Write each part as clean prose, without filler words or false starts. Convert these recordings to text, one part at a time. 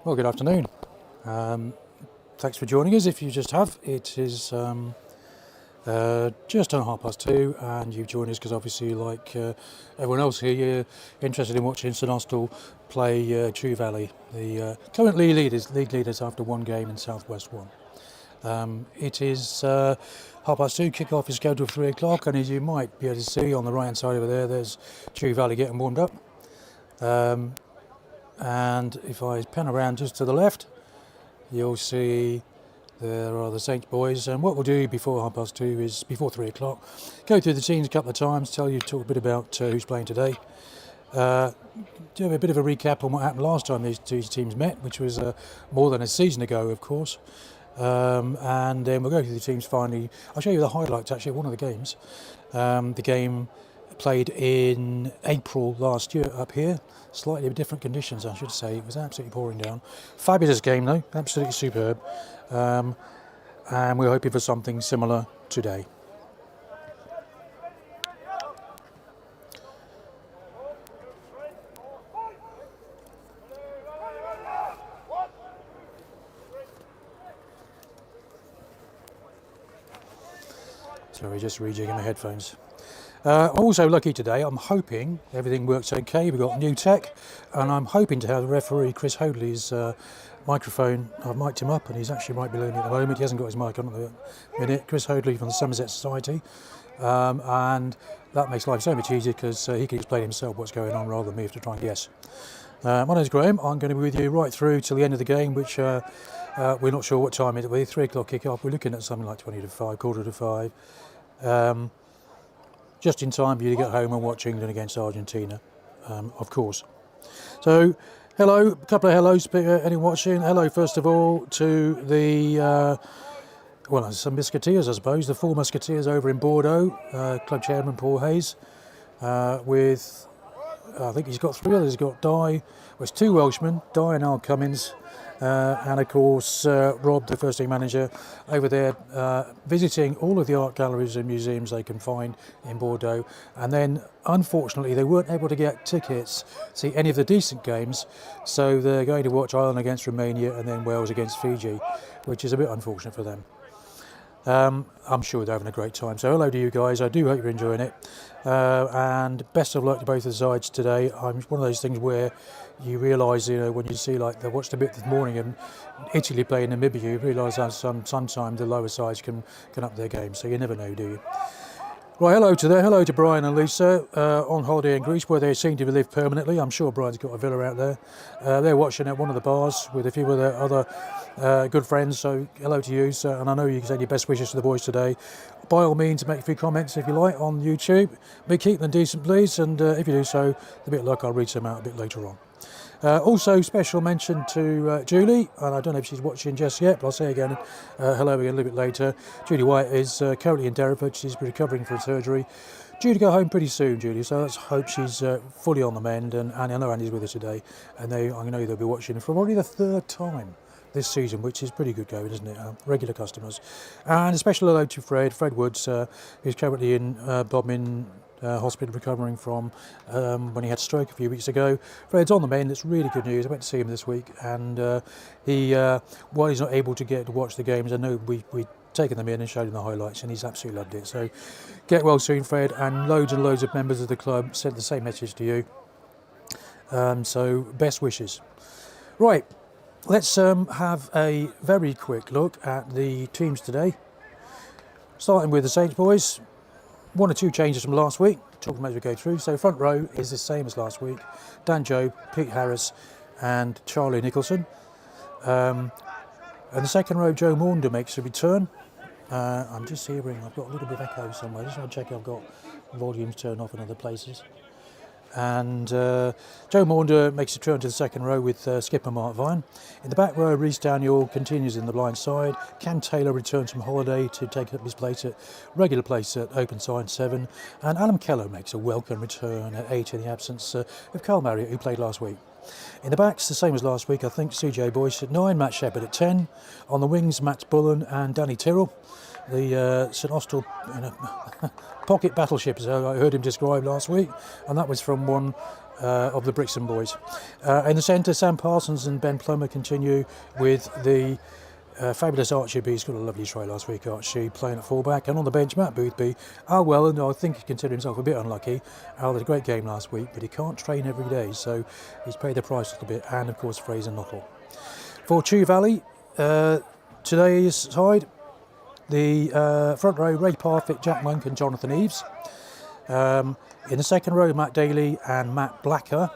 Well, good afternoon. Thanks for joining us. If you just have, it is just on 2:30, and you've joined us because obviously, like everyone else here, you're interested in watching St Austell play True Valley, the current league leaders after one game in South West 1. It is 2:30. Kickoff is scheduled for 3 o'clock, and as you might be able to see on the right hand side over there, there's True Valley getting warmed up. And if I pan around just to the left, you'll see there are the Saints boys. And what we'll do before 2:30 is, before 3 o'clock, go through the teams a couple of times, talk a bit about who's playing today. Do a bit of a recap on what happened last time these two teams met, which was more than a season ago, of course. And then we'll go through the teams finally. I'll show you the highlights actually of one of the games. The game played in April last year up here, slightly different conditions I should say. It was absolutely pouring down. Fabulous game though, absolutely superb, and we're hoping for something similar today. Sorry, just rejigging my headphones. Also lucky today, I'm hoping everything works okay. We've got new tech, and I'm hoping to have the referee Chris Hoadley's microphone. I've mic'd him up, and he's actually right below me at the moment. He hasn't got his mic on at the minute. Chris Hoadley from the Somerset Society, and that makes life so much easier because he can explain himself what's going on rather than me have to try and guess. My name's Graham. I'm going to be with you right through till the end of the game, which we're not sure what time it'll be. 3 o'clock kick-off. We're looking at something like 20 to 5, quarter to 5. Just in time for you to get home and watch England against Argentina, of course. So, hello, a couple of hellos, anyone watching. Hello, first of all, to the, some Musketeers, I suppose, the 4 Musketeers over in Bordeaux, club chairman Paul Hayes, with, I think he's got 3 others. He's got it's 2 Welshmen, Di and Al Cummins, and of course Rob, the first team manager, over there visiting all of the art galleries and museums they can find in Bordeaux. And then unfortunately they weren't able to get tickets to see any of the decent games, so they're going to watch Ireland against Romania and then Wales against Fiji, which is a bit unfortunate for them. I'm sure they're having a great time. So hello to you guys. I do hope you're enjoying it. And best of luck to both of the sides today. I'm one of those things where you realise, when you see, like, I watched a bit this morning and Italy playing Namibia, you realise that sometimes the lower sides can up their game. So you never know, do you? Right, hello to Brian and Lisa on holiday in Greece, where they seem to live permanently. I'm sure Brian's got a villa out there. They're watching at one of the bars with a few of their other good friends, so hello to you. So, and I know you can send your best wishes to the boys today. By all means, make a few comments if you like on YouTube. But keep them decent, please, and if you do so, with a bit of luck, I'll read some out a bit later on. Also, special mention to Julie, and I don't know if she's watching just yet, but I'll say again, hello again a little bit later. Julie White is currently in Derriford. She's recovering from surgery. Due to go home pretty soon, Julie, so let's hope she's fully on the mend. And I know Andy's with us today, and I know they'll be watching for already the 3rd time this season, which is pretty good going, isn't it? Regular customers. And a special hello to Fred Woods, who's currently in Bodmin hospital recovering from when he had a stroke a few weeks ago. Fred's on the mend. It's really good news. I went to see him this week, and while he's not able to get to watch the games, I know we've taken them in and showed him the highlights, and he's absolutely loved it. So get well soon, Fred, and loads of members of the club sent the same message to you. So best wishes. Right, let's have a very quick look at the teams today, starting with the Saints boys. 1 or 2 changes from last week, talk them as we go through. So front row is the same as last week. Dan Jobe, Pete Harris and Charlie Nicholson. And the second row, Joe Maunder makes a return. I'm just hearing, I've got a little bit of echo somewhere. Just want to check I've got volumes turned off in other places. And Joe Maunder makes a turn to the second row with skipper Mark Vine. In the back row, Rhys Daniel continues in the blind side. Cam Taylor returns from holiday to take up his regular place at open side 7. And Alan Keller makes a welcome return at 8 in the absence of Carl Marriott, who played last week. In the backs, the same as last week, I think. CJ Boyce at 9, Matt Shepherd at 10. On the wings, Matt Bullen and Danny Tyrrell. The St Austell pocket battleship, as I heard him describe last week, and that was from one of the Brixton boys. In the centre, Sam Parsons and Ben Plummer continue with the fabulous Archie B. He's got a lovely try last week, Archie, playing at fullback. And on the bench, Matt Boothby. Well, and I think he considered himself a bit unlucky. Al had a great game last week, but he can't train every day, so he's paid the price a little bit. And, of course, Fraser Nuttall. For Chew Valley, today's side, the front row, Ray Parfitt, Jack Monk and Jonathan Eves. In the second row, Matt Daly and Matt Blacker.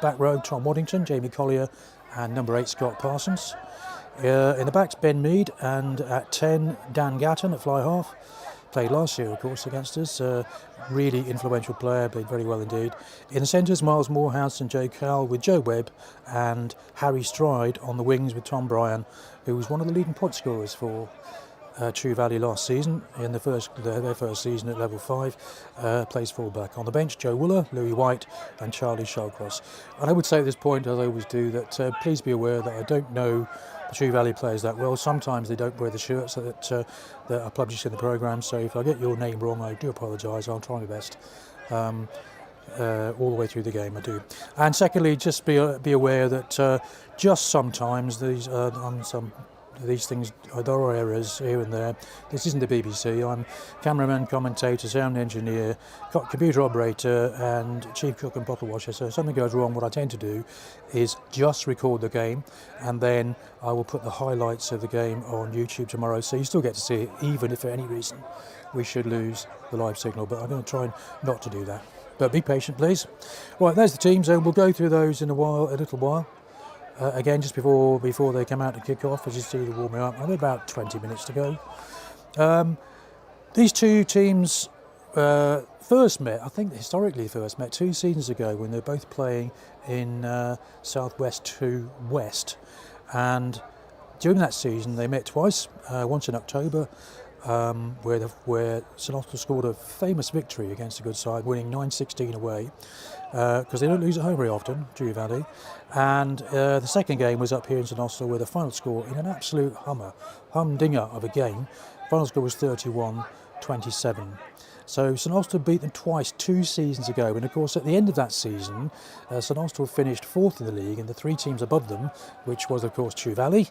Back row, Tom Waddington, Jamie Collier and number 8, Scott Parsons. In the backs, Ben Mead, and at 10, Dan Gatton at fly half. Played last year, of course, against us. Really influential player, played very well indeed. In the centres, Miles Morehouse and Joe Cowell with Joe Webb, and Harry Stride on the wings with Tom Bryan, who was one of the leading point scorers for Chew Valley last season in their first season at level 5. Plays fullback. On the bench, Joe Wooler, Louis White and Charlie Shallcross. And I would say at this point, as I always do, that please be aware that I don't know the Chew Valley players that well. Sometimes they don't wear the shirts that are published in the programme, so if I get your name wrong, I do apologise. I'll try my best all the way through the game, I do. And secondly, just be aware that just sometimes these things, there are errors here and there. This isn't the BBC. I'm cameraman, commentator, sound engineer, computer operator and chief cook and bottle washer. So if something goes wrong, what I tend to do is just record the game, and then I will put the highlights of the game on YouTube tomorrow, so you still get to see it, even if for any reason we should lose the live signal. But I'm going to try not to do that. But be patient, please. Right, there's the teams. We'll go through those in a little while. Again, just before they come out to kick off, as you see the warming up, only about 20 minutes to go. These two teams first met, I think historically first met 2 seasons ago when they were both playing in Southwest 2 West, and during that season they met twice, once in October, where St Austell scored a famous victory against a good side, winning 9-16 away, because they don't lose at home very often, Chew Valley. And the second game was up here in St Austell, where the final score, in an absolute humdinger of a game, final score was 31-27. So St Austell beat them twice 2 seasons ago, and of course at the end of that season, St Austell finished 4th in the league, and the 3 teams above them, which was of course Chew Valley,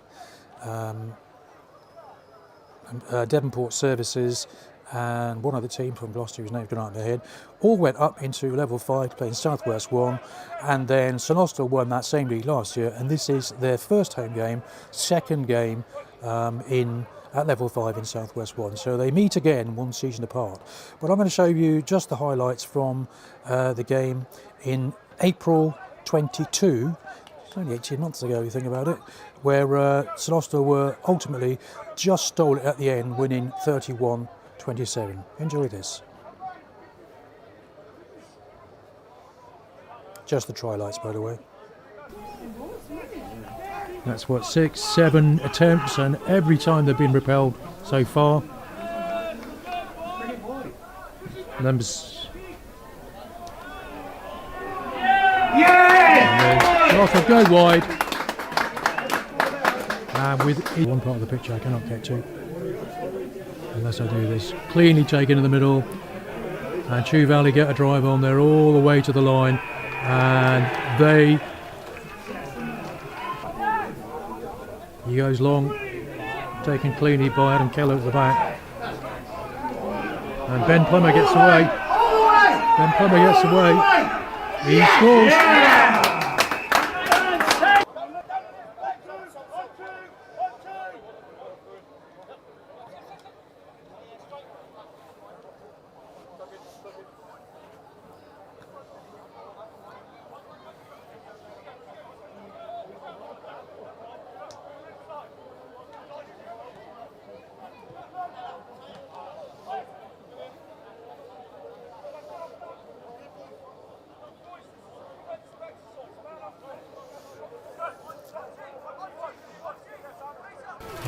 Devonport Services and one other team from Gloucester whose name's gone out of my head, all went up into level 5 playing Southwest 1, and then St Austell won that same league last year, and this is their first home game, second game at level 5 in Southwest 1. So they meet again 1 season apart. But I'm going to show you just the highlights from the game in April 22. It's only 18 months ago, you think about it, where St Austell were ultimately just stole it at the end, winning 31-27. Enjoy this. Just the try lights, by the way. That's what, 6, 7 attempts, and every time they've been repelled so far. Numbers. Yeah! Off and go wide. And with one part of the picture I cannot get to unless I do this. Cleanly taken in the middle, and Chew Valley get a drive on there all the way to the line, and he goes long, taken cleanly by Adam Keller at the back, and Ben Plummer gets away. He scores.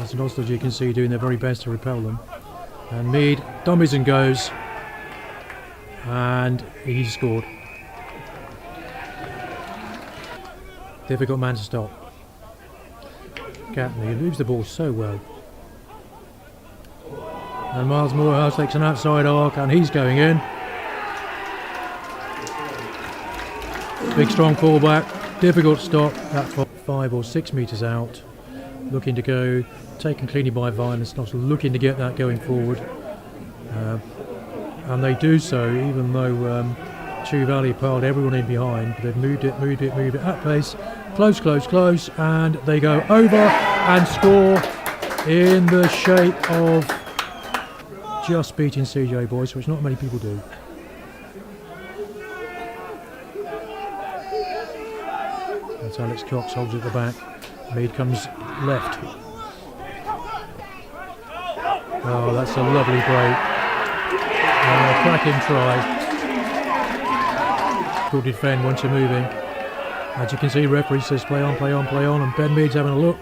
St Austell, you can see, doing their very best to repel them. And Mead dummies and goes, and he scored. Difficult man to stop. Gatton, he moves the ball so well. And Miles Morehouse takes an outside arc, and he's going in. Big strong fullback, difficult stop, that 5 or 6 metres out, looking to go, taken cleanly by Violence, not looking to get that going forward. And they do so even though Chew Valley piled everyone in behind, but they've moved it at pace, close, and they go over and score in the shape of just beating CJ Boys, which not many people do. That's Alex Cox holds it at the back. Mead comes left. Oh, that's a lovely break. Cracking try. Good defend once you're moving. As you can see, referee says play on, and Ben Mead's having a look.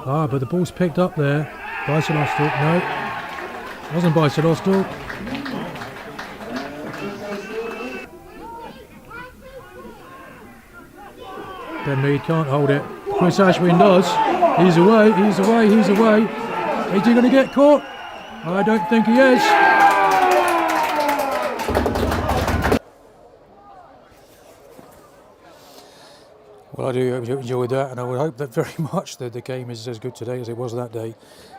But the ball's picked up there. Bison Austell, no. Wasn't Bison Austell. Ben Mead can't hold it. Chris Ashwin does. He's away. Is he going to get caught? I don't think he is. Well, I do enjoy that, and I would hope that very much that the game is as good today as it was that day.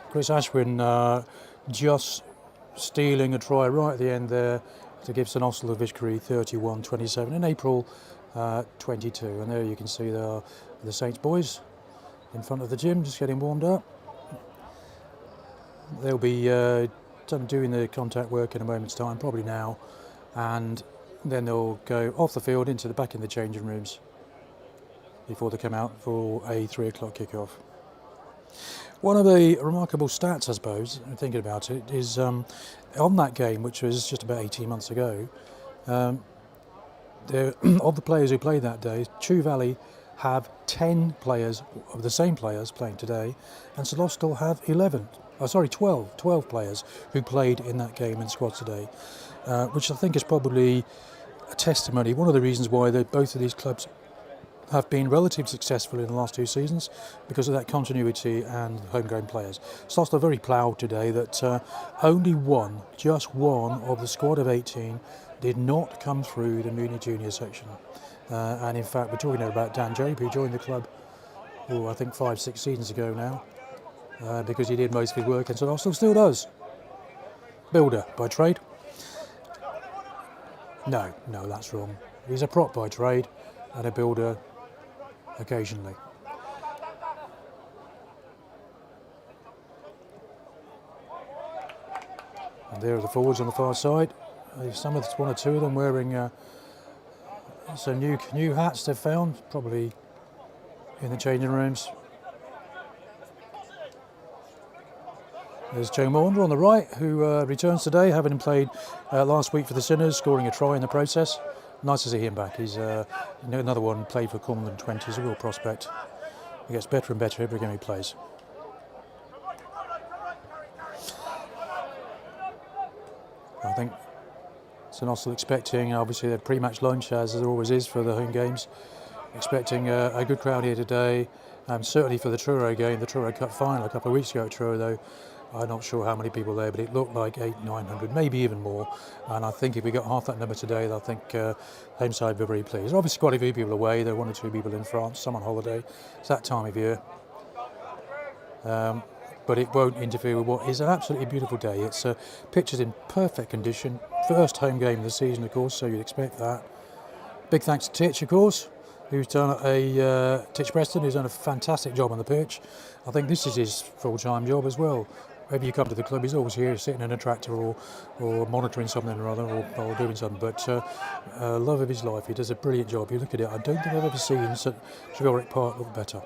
Chris Ashwin just stealing a try right at the end there to give St Austell a victory 31-27 in April 22. And there you can see the Saints boys in front of the gym just getting warmed up. They'll be doing the contact work in a moment's time, probably now, and then they'll go off the field into the back in the changing rooms before they come out for a 3 o'clock kickoff. One of the remarkable stats, I suppose, thinking about it, is on that game, which was just about 18 months ago, of the players who played that day, Chew Valley have 10 players, of the same players playing today, and St Austell have 12 players who played in that game in squad today, which I think is probably a testimony, one of the reasons why both of these clubs have been relatively successful in the last 2 seasons, because of that continuity and homegrown players. St Austell are very proud today that only just one of the squad of 18 did not come through the Muni Junior section. And in fact, we're talking here about Dan Jobe, who joined the club, I think 5-6 seasons ago now, because he did most of his work and St Austell still does. Builder by trade. No, that's wrong. He's a prop by trade and a builder occasionally. And there are the forwards on the far side. One or two of them wearing some new hats they've found, probably in the changing rooms. There's Joe Maunder on the right, who returns today, having played last week for the Sinners, scoring a try in the process. Nice to see him back. He's another one, played for Cornwall 20. He's a real prospect. He gets better and better every game he plays. I think St Austell expecting, obviously, their pre-match lunch, as there always is for the home games. Expecting a good crowd here today, certainly for the Truro game, the Truro Cup final a couple of weeks ago at Truro, though. I'm not sure how many people there, but it looked like 800-900, maybe even more. And I think if we got half that number today, I think home side were very pleased. Obviously, quite a few people away. There are 1 or 2 people in France, some on holiday. It's that time of year. But it won't interfere with what is an absolutely beautiful day. It's pitches in perfect condition. First home game of the season, of course, so you'd expect that. Big thanks to Titch, of course, who's done Titch Preston, who's done a fantastic job on the pitch. I think this is his full-time job as well. Whenever you come to the club, he's always here sitting in a tractor or monitoring something or other or doing something. But love of his life, he does a brilliant job. You look at it, I don't think I've ever seen Tregorrick Park look better.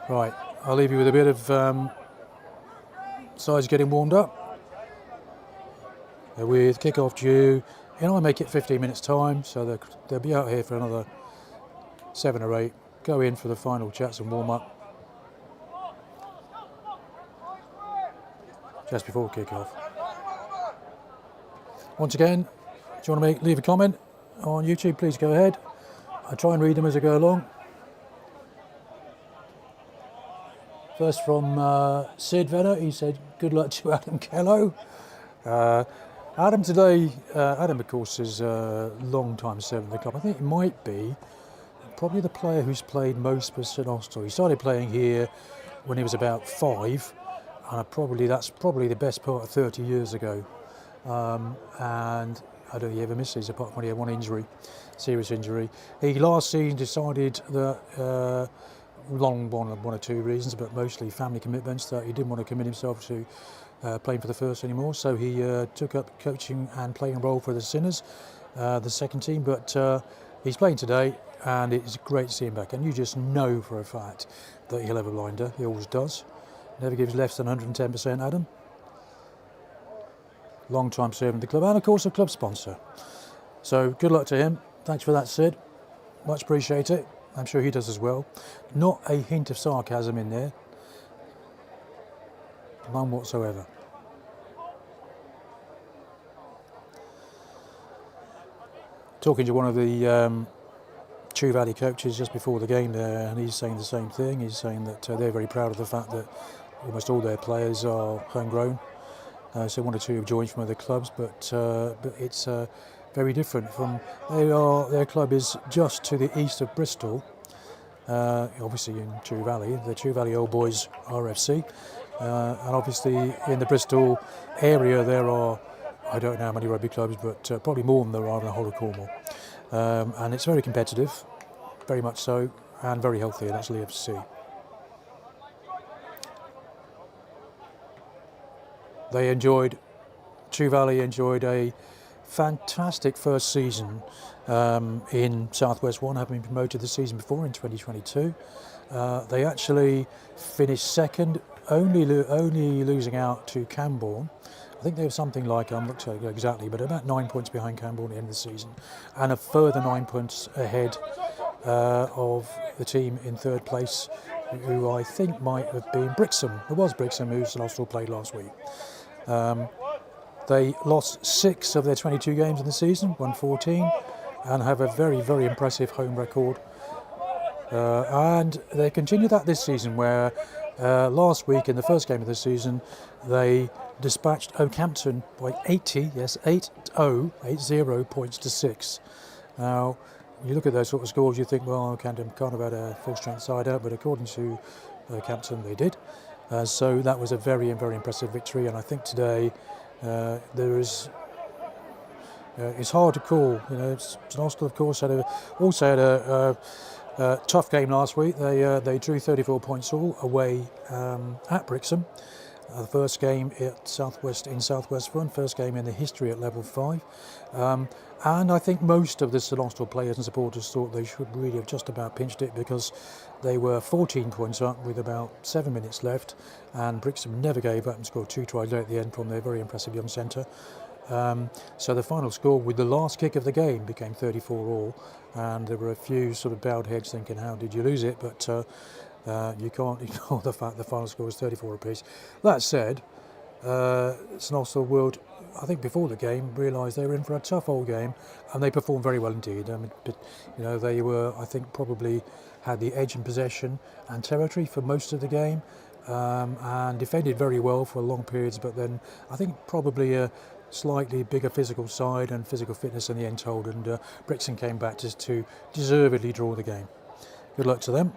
Right, I'll leave you with a bit of sides getting warmed up. With kick-off due, I make it 15 minutes time, so they'll be out here for another 7 or 8, go in for the final chats and warm up just before kick-off. Once again, do you want to leave a comment on YouTube, please go ahead. I try and read them as I go along. First from Sid Venner, he said, good luck to Adam Kello. Adam today, Adam of course is a long time servant of the club. I think he might be probably the player who's played most for St Austell. He started playing here when he was about 5, and that's probably the best part of 30 years ago. And I don't think he ever misses apart from when he had one injury, serious injury. He last season decided that, one or two reasons, but mostly family commitments, that he didn't want to commit himself to playing for the first anymore. So he took up coaching and playing a role for the Sinners, the second team. But he's playing today, and it's great to see him back. And you just know for a fact that he'll have a blinder. He always does. Never gives less than 110%, Adam. Long time serving the club, and of course a club sponsor. So good luck to him. Thanks for that, Sid. Much appreciate it. I'm sure he does as well. Not a hint of sarcasm in there. None whatsoever. Talking to one of the Chew Valley coaches just before the game there, and he's saying the same thing. He's saying that they're very proud of the fact that almost all their players are homegrown. So one or two have joined from other clubs, but it's very different from. Their club is just to the east of Bristol, obviously in Chew Valley, the Chew Valley Old Boys RFC, and obviously in the Bristol area there are, I don't know how many rugby clubs, but probably more than there are in the whole of Cornwall. And it's very competitive, very much so, and very healthy, and that's Lee FC. Chew Valley enjoyed a fantastic first season in South West 1, having been promoted the season before in 2022. They actually finished second, only losing out to Camborne. I think they were something like, I'm not sure exactly, but about 9 points behind Camborne at the end of the season, and a further 9 points ahead of the team in third place, who I think might have been Brixham. It was Brixham who St Austell played last week. They lost 6 of their 22 games in the season, won 14, and have a very, very impressive home record. And they continue that this season, where last week in the first game of the season, they dispatched Oakhampton by 80 points to 6. Now, you look at those sort of scores, you think, well, Oakhampton can't have had a full-strength side out, but according to Oakhampton, they did. So that was a very, very impressive victory, and I think today it's hard to call. St Austell, of course, also had a tough game last week. They drew 34 points all away at Brixham. The first game at Southwest 1, first game in the history at level 5. And I think most of the St Austell players and supporters thought they should really have just about pinched it, because they were 14 points up with about 7 minutes left, and Brixham never gave up and scored 2 tries at the end from their very impressive young centre. So the final score with the last kick of the game became 34 all, and there were a few sort of bowed heads thinking, how did you lose it? But you can't ignore the fact the final score was 34 apiece. That said, St Austell would, I think before the game, realised they were in for a tough old game, and they performed very well indeed. I mean, they were, I think, probably had the edge in possession and territory for most of the game, and defended very well for long periods, but then I think probably a slightly bigger physical side and physical fitness in the end told, and Brixham came back to deservedly draw the game. Good luck to them.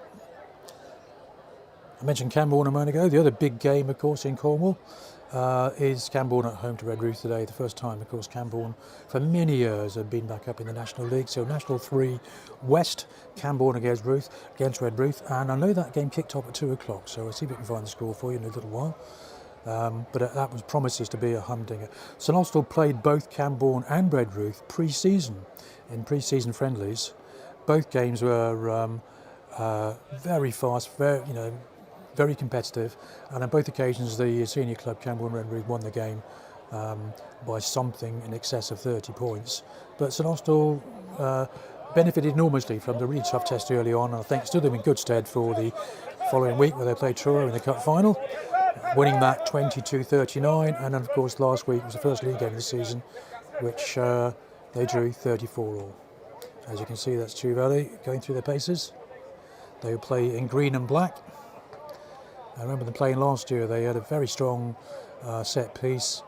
I mentioned Camborne a moment ago. The other big game, of course, in Cornwall is Camborne at home to Redruth today. The first time, of course, Camborne for many years have been back up in the National League. So National 3 West, Camborne against Redruth. And I know that game kicked off at 2 o'clock, so I'll see if we can find the score for you in a little while. But that was promises to be a humdinger. St Austell played both Camborne and Redruth pre-season, in pre-season friendlies. Both games were very fast, very competitive, and on both occasions the senior club Camborne Redruth won the game by something in excess of 30 points. But St Austell benefited enormously from the really tough test early on, and I think stood them in good stead for the following week where they played Truro in the cup final, winning that 22-39, and then of course last week was the first league game of the season, which they drew 34 all. As you can see, that's Chew Valley going through their paces. They play in green and black. I remember them playing last year. They had a very strong set piece,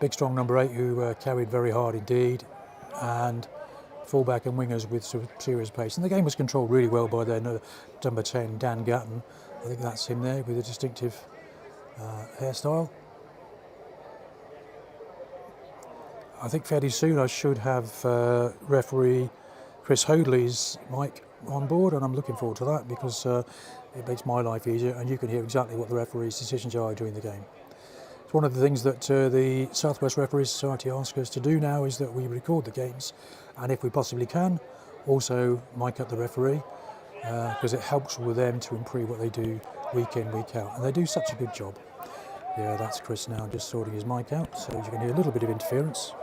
big strong number 8 who carried very hard indeed, and fullback and wingers with sort of serious pace. And the game was controlled really well by their number 10, Dan Gatton. I think that's him there with a distinctive hairstyle. I think fairly soon I should have referee Chris Hoadley's mic on board, and I'm looking forward to that because it makes my life easier and you can hear exactly what the referee's decisions are during the game. It's one of the things that the South West Referees Society asks us to do now, is that we record the games, and if we possibly can, also mic up the referee, because it helps with them to improve what they do week in, week out, and they do such a good job. Yeah, that's Chris now just sorting his mic out, so you can hear a little bit of interference.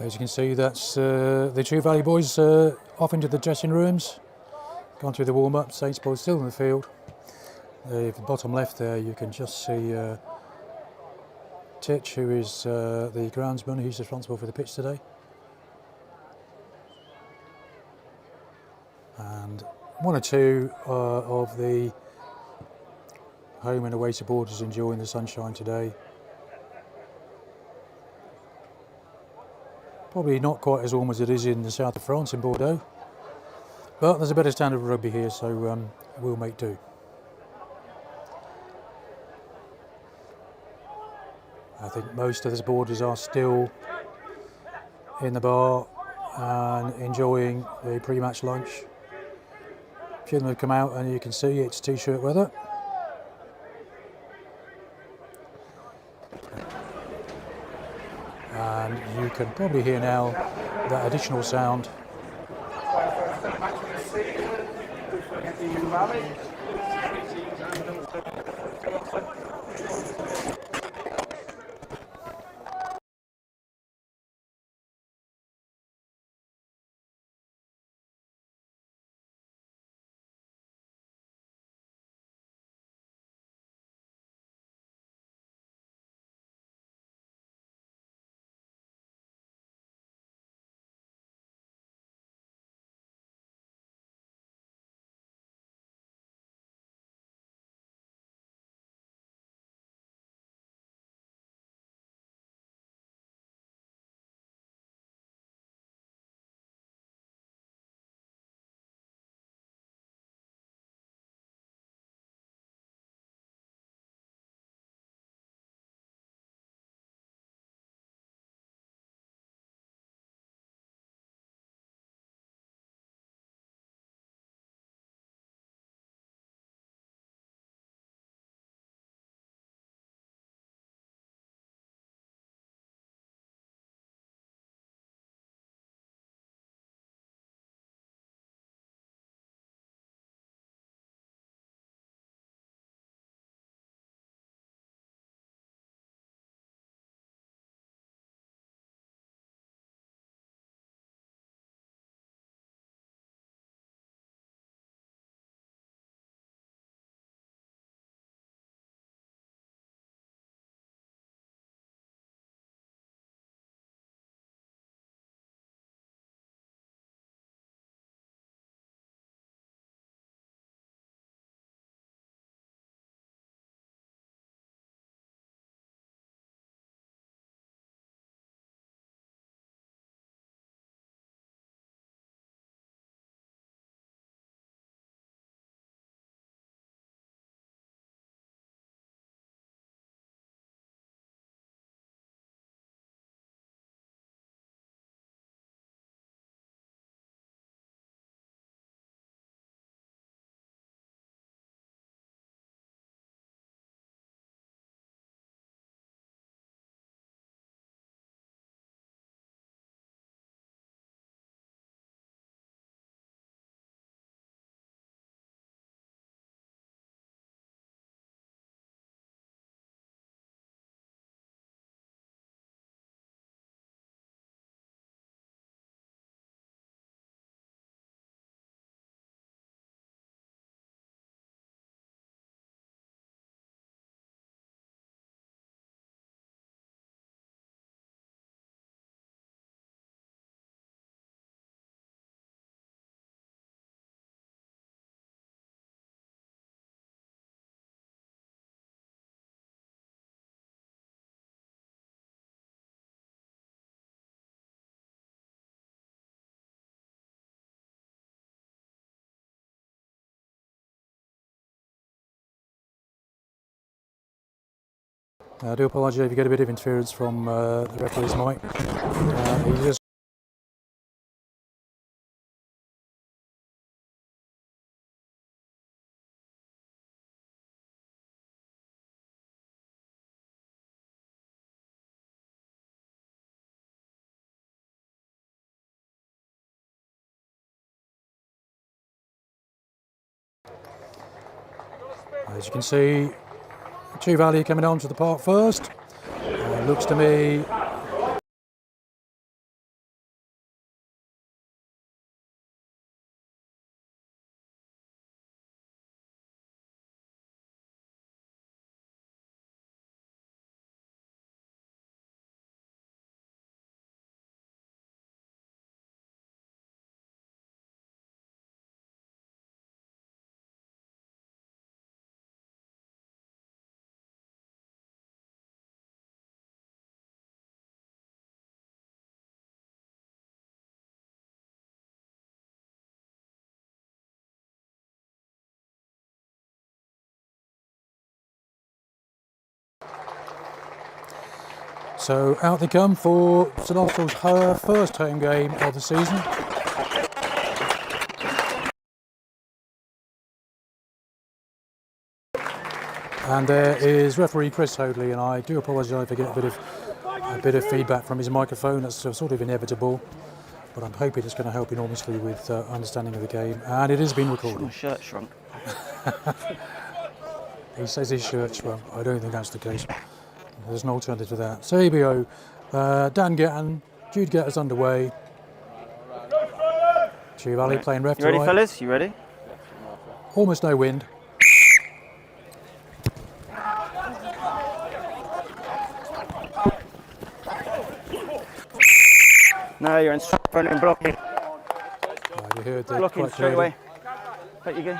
As you can see, that's the True Valley boys off into the dressing rooms, gone through the warm-up. Saints boys still in the field. The bottom left there, you can just see Titch, who is the groundsman who's responsible for the pitch today. And one or two of the home and away supporters enjoying the sunshine today. Probably not quite as warm as it is in the south of France, in Bordeaux. But there's a better standard of rugby here, so we'll make do. I think most of the supporters are still in the bar and enjoying the pre-match lunch. A few of them have come out and you can see it's t-shirt weather. And you can probably hear now that additional sound. I do apologise if you get a bit of interference from the referee's mic. He just as you can see, Chew Valley coming onto the park first. Looks to me so out they come for St Austell's first home game of the season. And there is referee Chris Hoadley, and I do apologise if I get a bit of feedback from his microphone. That's sort of inevitable, but I'm hoping it's going to help enormously with understanding of the game. And it is being recorded. My shirt shrunk. He says his shirt shrunk. I don't think that's the case. There's an alternative to that. So here we go. Dan Gatton, due to get us underway. Chew Valley playing left to right. You ready, fellas? You ready? Almost no wind. No, you're in front and blocking. You heard that Blocking quite straight clearly. away. Take you go.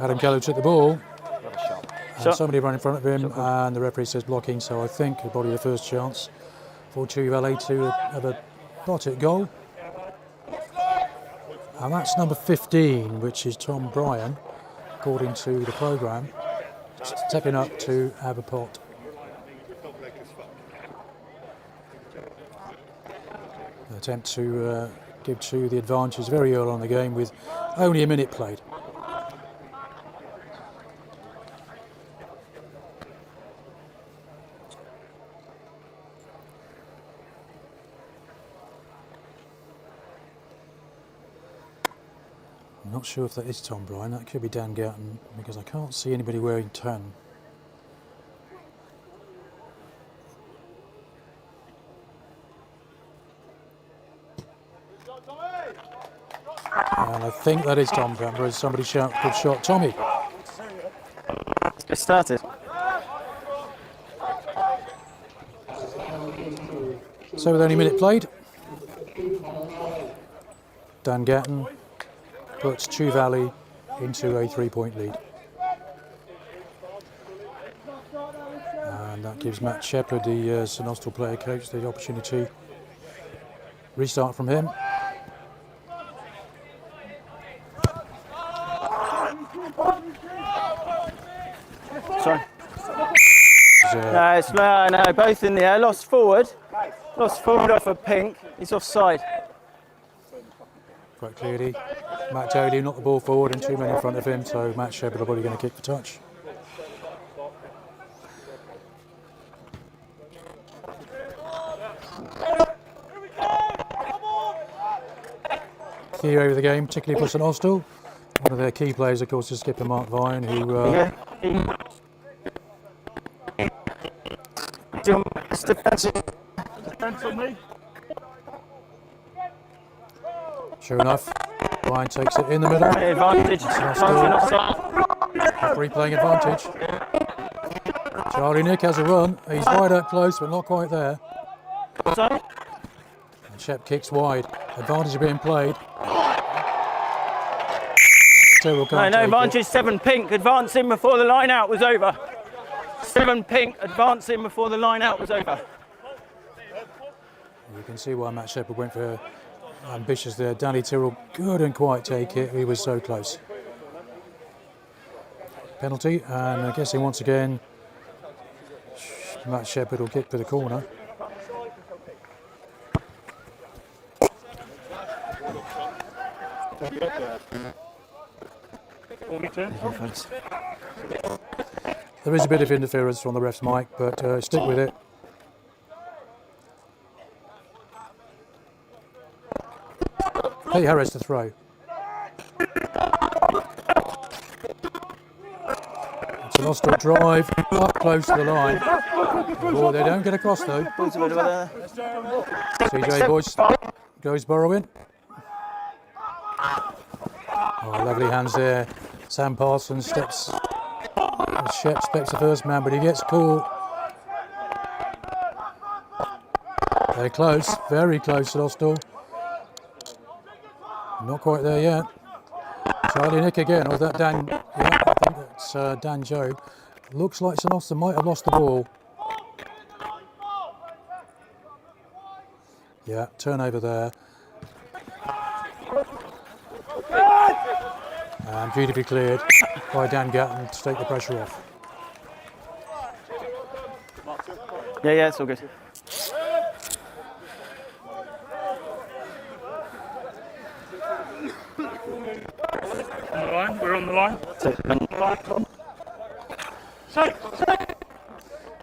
Adam Kelly took the ball. And Shot. somebody ran in front of him, and the referee says blocking, so I think probably the first chance for Chew Valley to have a shot at goal. And that's number 15, which is Tom Bryan, according to the programme, stepping up to have a pot. An attempt to give Chew the advantage very early on in the game with only a minute played. I'm not sure if that is Tom Bryan. That could be Dan Gatton, because I can't see anybody wearing tan. And I think that is Tom Bryan, as somebody shout, good shot, Tommy. Get started. So with only a minute played, Dan Gatton puts Chew Valley into a 3-point lead. And that gives Matt Shepherd, the St Austell player coach, the opportunity to restart from him. Sorry. No, both in the air. Lost forward off a pink. He's offside. Quite clearly, Matt Doty knocked the ball forward and two men in front of him, so Matt Shepherd are probably going to kick for touch. Key over the game, particularly for St Austell. One of their key players, of course, is skipper Mark Vine, who sure enough, Vine takes it in the middle. Advantage. Referee playing advantage. Charlie Nick has a run. He's right up close, but not quite there. Sorry? And Shep kicks wide. Advantage are being played. No advantage. 7 pink. Advancing before the line out was over. 7 pink. Advancing before the line out was over. You can see why Matt Shepherd went for ambitious there. Danny Tyrrell couldn't quite take it. He was so close. penalty, and I'm guessing once again Matt Shepherd will kick to the corner. There is a bit of interference from the ref's mic, but stick with it. Pete Harris to throw. It's an Austell drive, up close to the line. Oh, they don't get across though. CJ Boyce goes burrowing. Oh, lovely hands there. Sam Parsons steps. Shep specs the first man, but he gets caught. They're close, very close at Austell. Not quite there yet. Charlie Nick again, or is that Dan? Yeah, I think that's Dan Joe. Looks like St Austell might have lost the ball. Yeah, turnover there. And beautifully cleared by Dan Gatton to take the pressure off. Yeah, it's all good. On the line, we're on the line.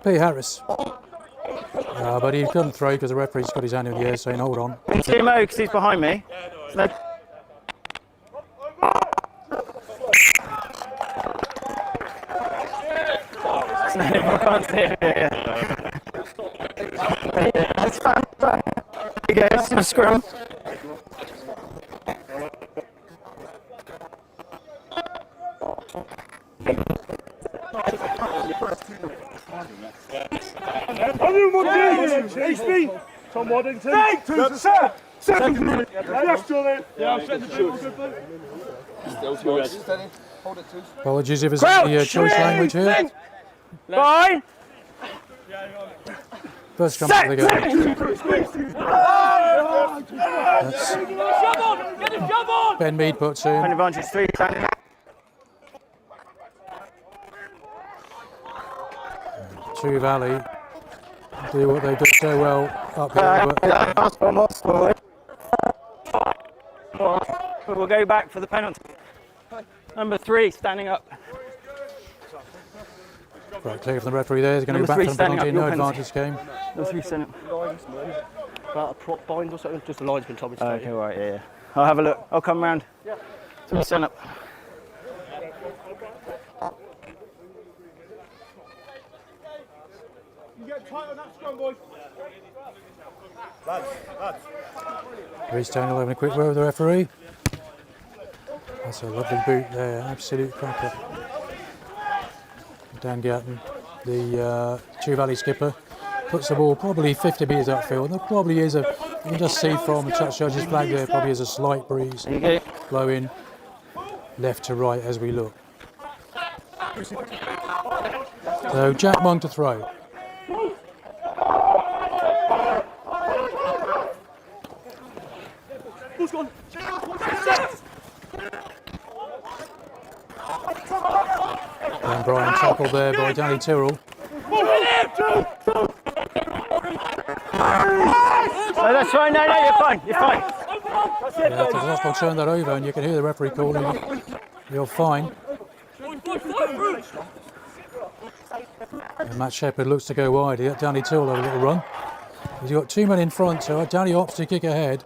Pete Harris. But he couldn't throw because the referee's got his hand in the air saying, hold on. TMO, because he's behind me. No. I can't see it. That's fine. Here you go, it's a scrum. HB, Tom Waddington. Take to sir. Yes, Johnny. Yeah, I'll set the table. Apologies if there's any choice language here. Fine. First jump of the game. Ben Mead puts in. Advantage 3. True Valley do what they do so well up here. But we'll go back for the penalty. Number 3 standing up. Right, clear from the referee there. They're going to go back for the penalty. No advantage game. Number 3 standing up. About a prop bind or something? Just a line's been told me to Okay, right, yeah. I'll have a look. I'll come round. 3 stand up. Get tight on that scrum, boys. Reece Daniel having a quick word with the referee. That's a lovely boot there, absolute cracker. Dan Gatton, the Chew Valley skipper, puts the ball probably 50 metres upfield. There probably is you can just see from the touch judge's flag there, probably is a slight breeze blowing left to right as we look. So Jack Monk to throw. And Brian tackled there by Danny Tyrrell. Oh, that's fine. No, you're fine. You're fine. Yeah, so Austell turned that over and you can hear the referee calling, you're fine. And Matt Shepherd looks to go wide. He let Danny Tyrrell have a little run. He's got 2 men in front, so Danny opts to kick ahead.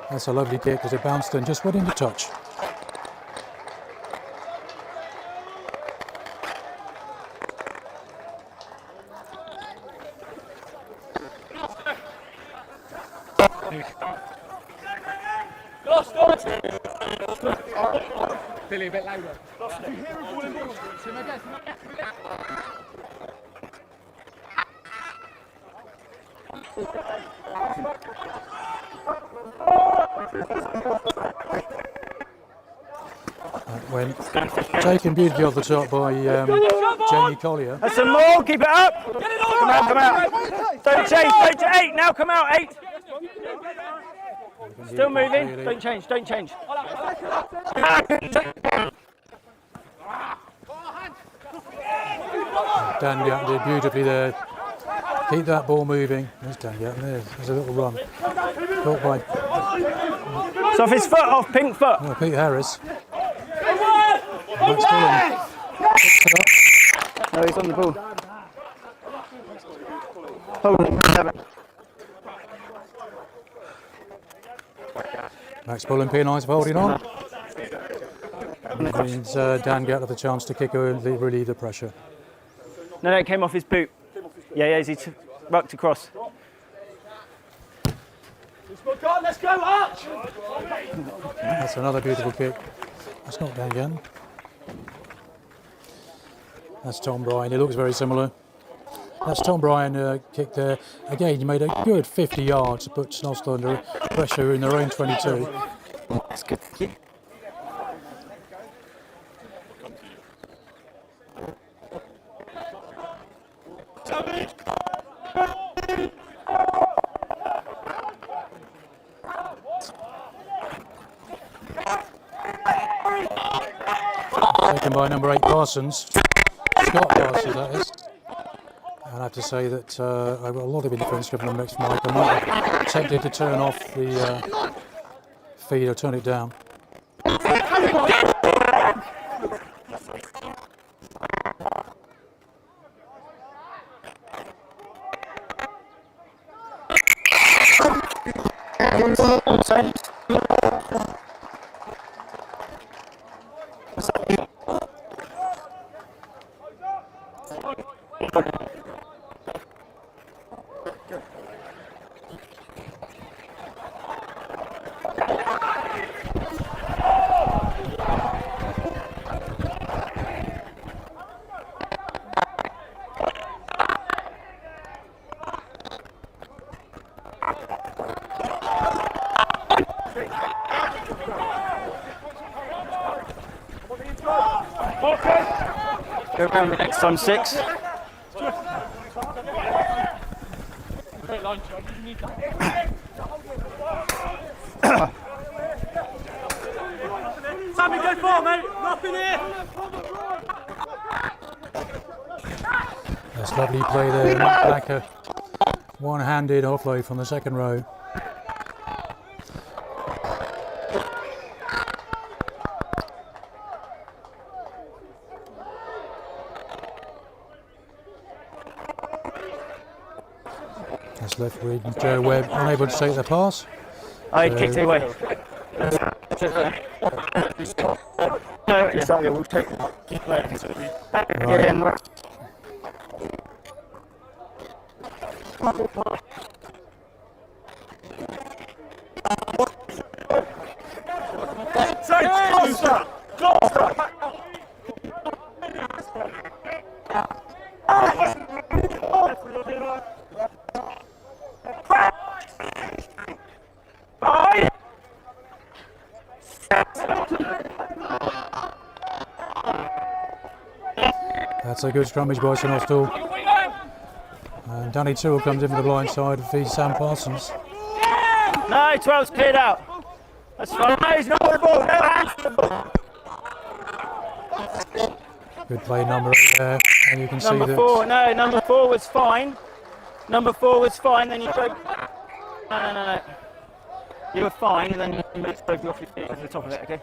That's a lovely kick because it bounced and just went into touch. Billy, a bit louder. That went taken beautifully off the top by Jamie Collier. That's some more. Keep it up. Come out. Come out. Don't change. Don't to 8. Now come out. 8. Still moving. Don't change. Don't change. Dan Gatton did beautifully there. Keep that ball moving. There's Dan Gatton there. There's a little run. Caught by It's off his foot, off pink foot. Pete Harris. Max Bullen. No, he's on the ball. Hold on, 7. Max Bullen penalised for holding on. And it means Dan Gatton the chance to kick and relieve the pressure. No, it came off his boot. Yeah, he rucked across. Let's go, Arch! That's another beautiful kick. That's not Dan Gatton. That's Tom Bryan. He looks very similar. That's Tom Bryan kick there. Again, he made a good 50 yards to put Austell under pressure in their own 22. That's good. Taken by number 8 Parsons. Scott Parsons, that is. And I have to say that I've got a lot of interference coming from next mic. I'm not tempted to turn off the feed or turn it down. Go around the next time, 6. Sammy, go for mate! Nothing here! That's lovely play there. Like a one-handed offload from the second row. That's left with Joe Webb unable to take the pass. I kicked it away. No, it's not. We'll take it. Right. That's a good scrummage by St Austell. And Danny Tyrrell comes in for the blind side and feeds Sam Parsons. No, 12's cleared out. That's fine. No, he's not on the ball. No hands on the ball. Good play number 8 there, and you can see Number that 4, no, number 4 was fine. Number 4 was fine, then you broke. No. You were fine, and then you broke you off your feet over the top of it, okay?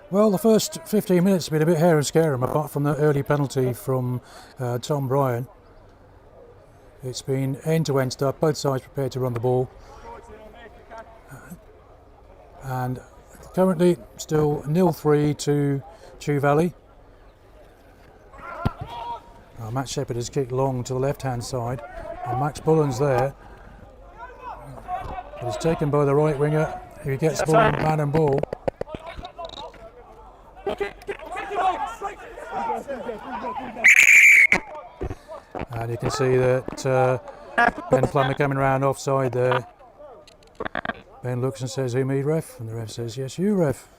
well, the first 15 minutes have been a bit hair and scarum, apart from the early penalty from Tom Bryan. It's been end-to-end stuff, both sides prepared to run the ball. And currently still 0-3 to Chew Valley. Matt Shepherd has kicked long to the left-hand side, and Max Bullen's there. But it's taken by the right winger, who gets the ball, man and ball. And you can see that Ben Plummer coming around offside there. Ben looks and says, "Who, me, ref?" And the ref says, "Yes, you, ref."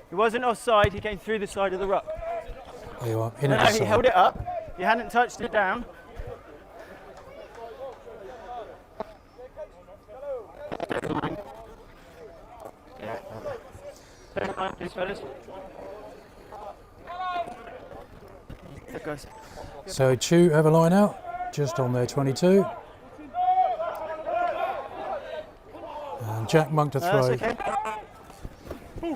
He wasn't offside, he came through the side of the ruck. There you are, in No, at the he side. held it up. You hadn't touched it down. Yes, fellas. There goes. So Chew have a line out, just on their 22. And Jack Monk to throw. That's okay.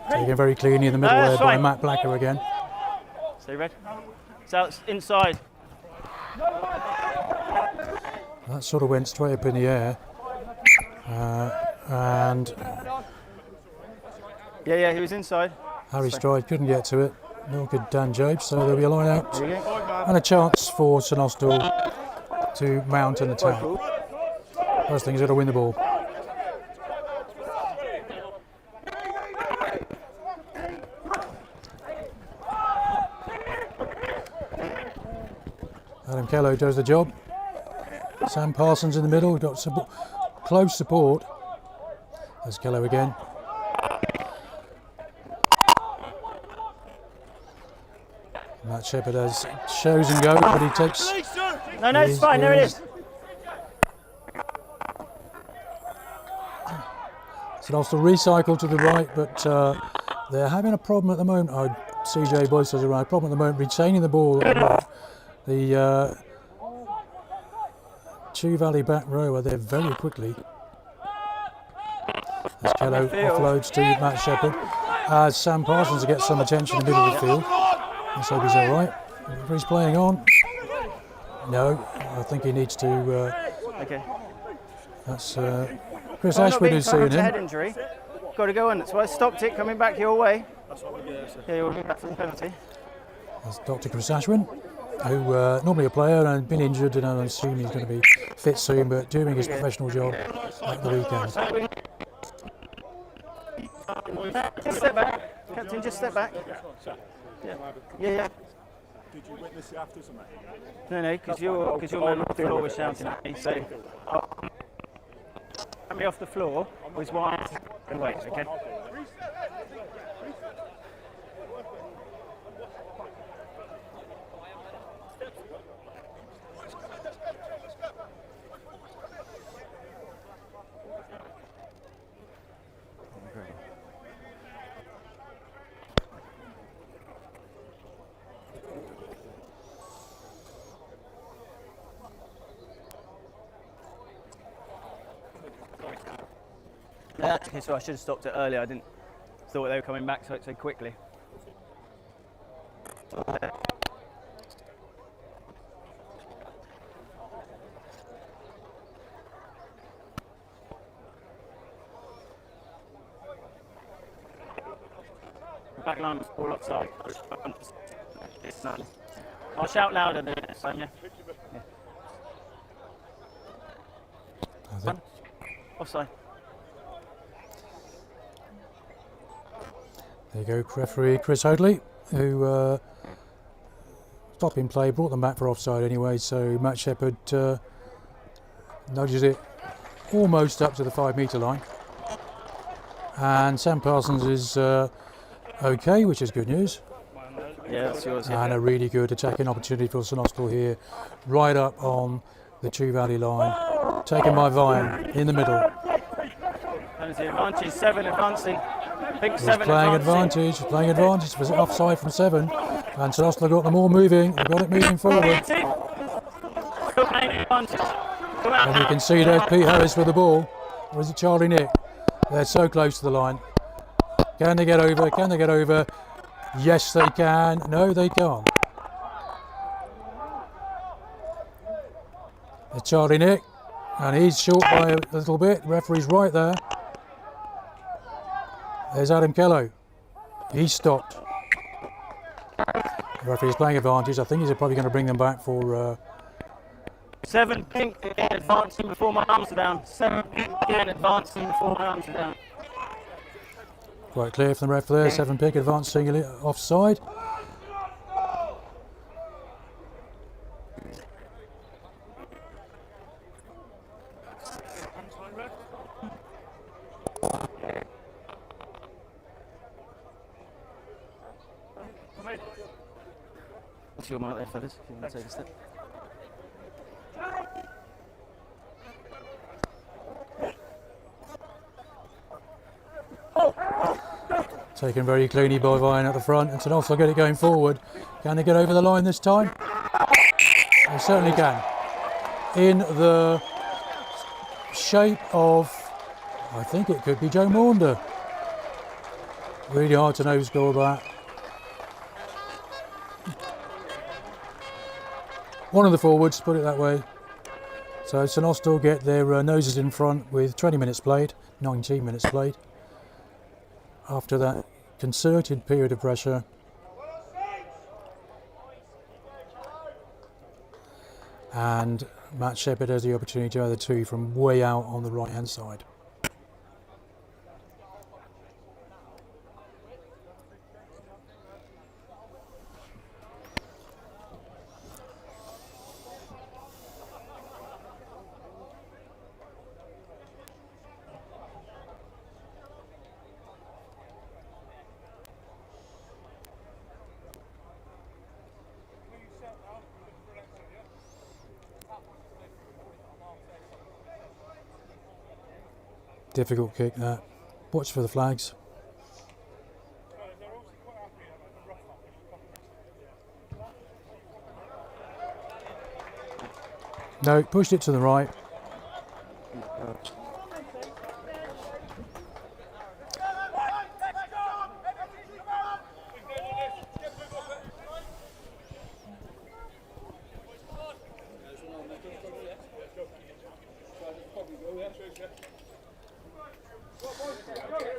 Taken very cleanly in the middle there That's by fine. Matt Blacker again. Stay red. It's out inside. That sort of went straight up in the air. And Yeah, he was inside. Harry Stride couldn't get to it, nor could Dan Jobes, so there'll be a line out There you go. and a chance for St Austell to mount an attack. First thing is to win the ball. Adam Kello does the job. Sam Parsons in the middle, we've got close support. There's Kello again. Matt Shepherd has shows and goes, but he takes. No, it's fine. There it is. St Austell recycle to the right, but they're having a problem at the moment. CJ Boyce has a problem at the moment retaining the ball. The Chew Valley back row are there very quickly. As Kello offloads to Matt Shepherd. As Sam Parsons gets some attention in the middle of the field. Let's hope he's all right. He's playing on. No, I think he needs to. Okay. That's Chris Ashwood who's seeing Head him. injury. Got to go on. That's why I stopped it coming back your way. Yeah, you'll be back for the penalty. That's Dr. Chris Ashwin, who normally a player and been injured, and I assume he's going to be fit soon, but doing his professional job at the weekend. Just step back. Captain, just step back. Yeah. Did you witness it after something? No, because your man off the floor was shouting at me, so me off the floor was why I wait, okay? Okay, so I should have stopped it earlier. I didn't thought they were coming back so quickly. Back line was all offside. I'll shout louder than this time, yeah. Offside. There you go, referee Chris Hoadley, who stopped in play, brought them back for offside anyway, so Matt Shepherd nudges it almost up to the 5 metre line. And Sam Parsons is okay, which is good news. Yeah, that's yours. And a really good attacking opportunity for St Austell here, right up on the Chew Valley line. Taken by Vian in the middle. Penalty advantage, 7 advancing. Big He's 7 playing advancing. advantage for offside from 7. And St Austell got them all moving, they've got it moving forward. Still playing advantage. Come out. And you can see there's Pete Harris with the ball. Or is it Charlie Nick? They're so close to the line. Can they get over? Can they get over? Yes, they can. No, they can't. There's Charlie Nick. And he's short by a little bit. Referee's right there. There's Adam Kello. He's stopped. The referee's playing advantage. I think he's probably going to bring them back for... 7 pink again, advancing before my arms are down. 7 pink again, advancing before my arms are down. Quite clear from the ref there. 7 pick advancing offside. What's your mark there, fellas? If you want to take a step. Taken very cleanly by Ryan at the front, and Austell get it going forward. Can they get over the line this time? They certainly can. In the shape of, I think it could be Joe Maunder. Really hard to know who scored that. One of the forwards, put it that way. So St Austell get their noses in front with 20 minutes played, 19 minutes played. After that concerted period of pressure. And Matt Shepherd has the opportunity to add the two from way out on the right hand side. Difficult kick that. Watch for the flags. No, pushed it to the right.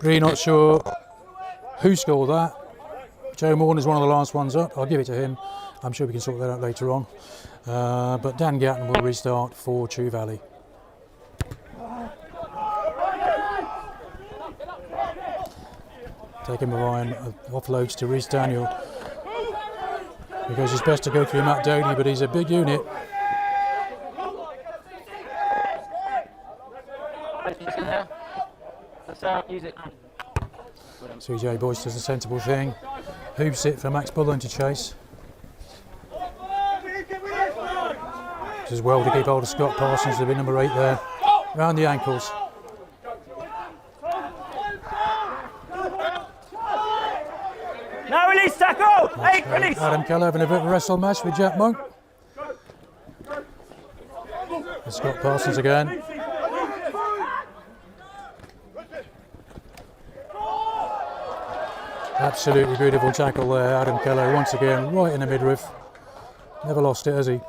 Really not sure who scored that. Joe Morgan is one of the last ones up. I'll give it to him. I'm sure we can sort that out later on. But Dan Gatton will restart for Chew Valley. Taking Ryan, offloads to Rhys Daniel. Because it's best to go through Matt Doty, but he's a big unit. Use it. CJ Boyce does a sensible thing. Hoops it for Max Bullen to chase. Does well to keep hold of Scott Parsons, the number 8 there. Round the ankles. Now release tackle! Hey, release! Adam Keller having a bit of a wrestle match with Jack Monk. And Scott Parsons again. Absolutely beautiful tackle there, Adam Keller once again, right in the midriff. Never lost it, has he?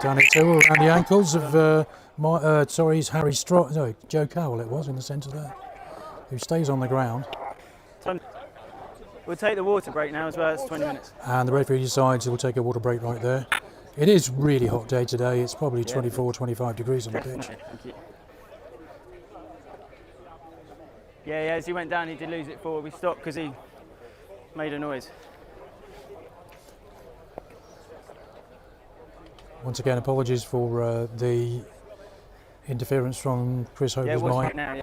Done it too, around the ankles of Harry Strott, no, Joe Cowell it was in the centre there, who stays on the ground. We'll take the water break now as well, it's 20 minutes. And the referee decides he'll take a water break right there. It is really hot day today, it's probably 24, 25 degrees on the pitch. Thank you. Yeah, as he went down, he did lose it forward. We stopped because he made a noise. Once again, apologies for the interference from Chris Hogan's mic. Right now, yeah.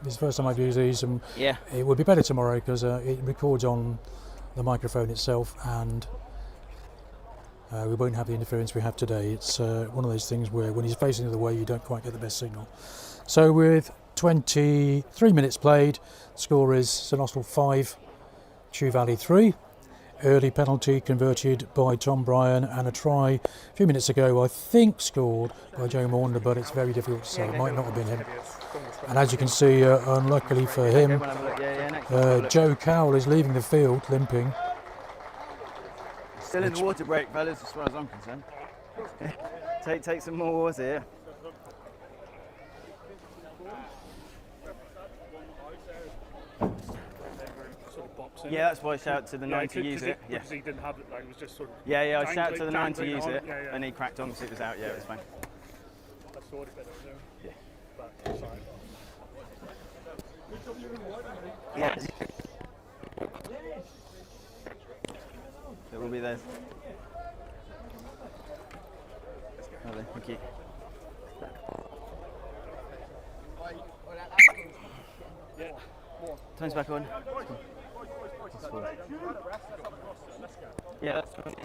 This is the first time I've used these, and yeah. It would be better tomorrow because it records on the microphone itself, and we won't have the interference we have today. It's one of those things where when he's facing the other way, you don't quite get the best signal. So with 23 minutes played, score is St Austell 5, Chew Valley 3. Early penalty converted by Tom Bryan, and a try a few minutes ago I think scored by Joe Maunder, but it's very difficult to say, it might not have been him. And as you can see, unluckily for him, Joe Cowell is leaving the field limping. Still in the water break, fellas, as far as I'm concerned. take some more water here. Yeah, that's why I shouted to the 9 to use it. Yeah, he didn't have it, like, it was just sort of. Yeah, I shouted to the 9 to use it, and he cracked on because it was out. Yeah, it was fine. I saw it better, yeah. But sorry. Yeah. It will be there. Lovely, thank you. Time's back on. Yeah, that's fine.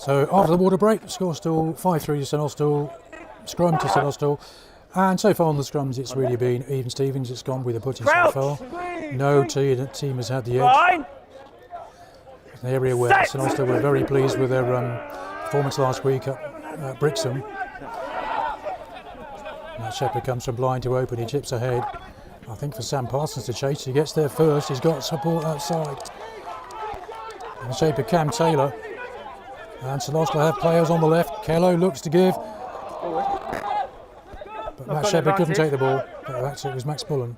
So after the water break, the score still 5-3 to St Austell, scrum to St Austell. And so far on the scrums, it's really been even Stevens. It's gone with a putting so far. No team has had the edge. Fine. An area where St Austell were very pleased with their performance last week at Brixham. Now Shepherd comes from blind to open, he chips ahead. I think for Sam Parsons to chase, he gets there first, he's got support outside. In the shape of Cam Taylor. And St Austell have players on the left. Kello looks to give. But Matt Shepherd couldn't take the ball. That's it was Max Bullen.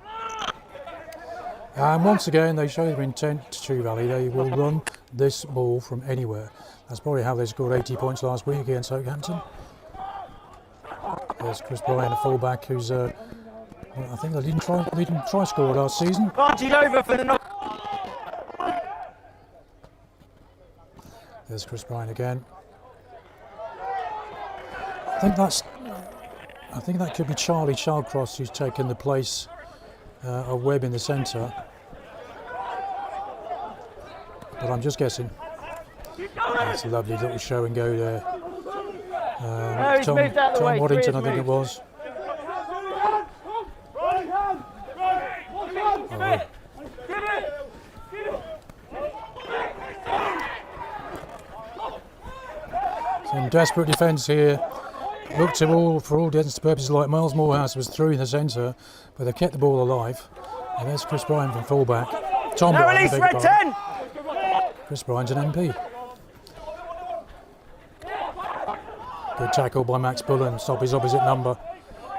And once again, they show their intent to True Valley. They will run this ball from anywhere. That's probably how they scored 80 points last week against Southampton. There's Chris Bryan, a fullback, who's I think they didn't try score last season. Advantage over for the knock. There's Chris Bryan again. I think that could be Charlie Childcross, who's taken the place of Webb in the centre. But I'm just guessing. That's a lovely little show and go there. Tom Waddington, I think it was. Some desperate defence here. Looked to all, for all intents and purposes, like Miles Morehouse was through in the centre, but they kept the ball alive. And there's Chris Bryan from fullback. Tom Bryan, beg your pardon. Chris Bryan's an MP. Good tackle by Max Bullen, stop his opposite number.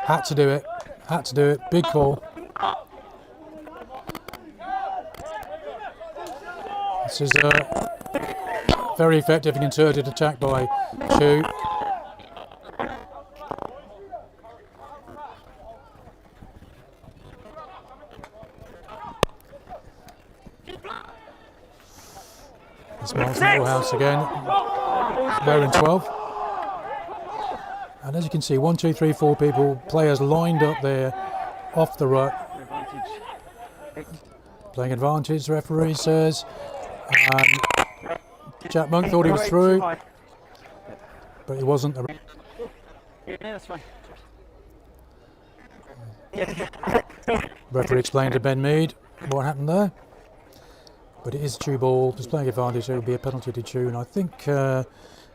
Had to do it, big call. This is a very effective and concerted attack by Chu. It's Miles Morehouse again, wearing 12. And as you can see, 1, 2, 3, 4 people, players lined up there off the ruck. Playing advantage, the referee says. Jack Monk thought he was through, but he wasn't. Yeah, that's fine. Referee explained to Ben Mead what happened there. But it is Chew ball, there's playing advantage, so it will be a penalty to Chew. And I think it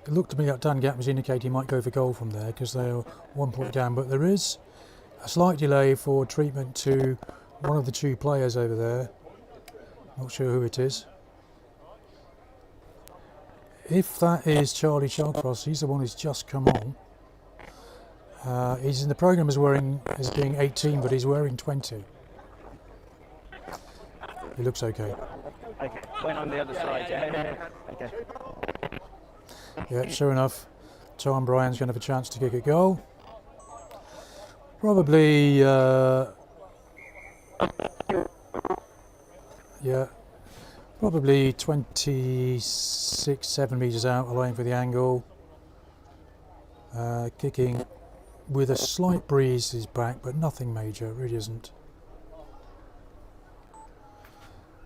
looked to me that Dan Gatt was indicating he might go for goal from there because they're 1 point down. But there is a slight delay for treatment to one of the Chew players over there. Not sure who it is. If that is Charlie Shawcross, he's the one who's just come on. He's in the programme as being 18, but he's wearing 20. He looks okay. Okay, went on the other side, yeah. Okay. Yeah, sure enough, Tom Bryan's going to have a chance to kick a goal. Probably, probably 26, 7 metres out, allowing for the angle. Kicking with a slight breeze is back, but nothing major, it really isn't.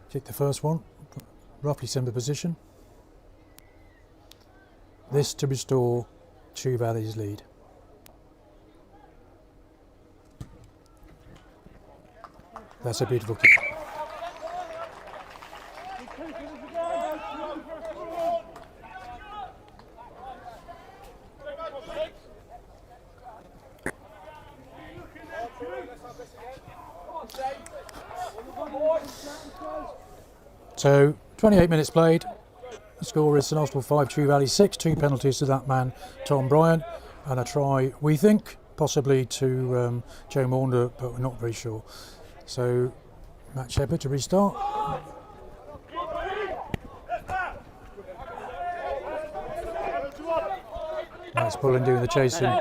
Kick the first one, roughly similar position. This to restore Chew Valley's lead. That's a beautiful kick. So 28 minutes played. The score is St Austell 5, Chew Valley 6. 2 penalties to that man, Tom Bryan, and a try, we think, possibly to Joe Maunder, but we're not very sure. So Matt Shepherd to restart. Max Bullen doing the chasing.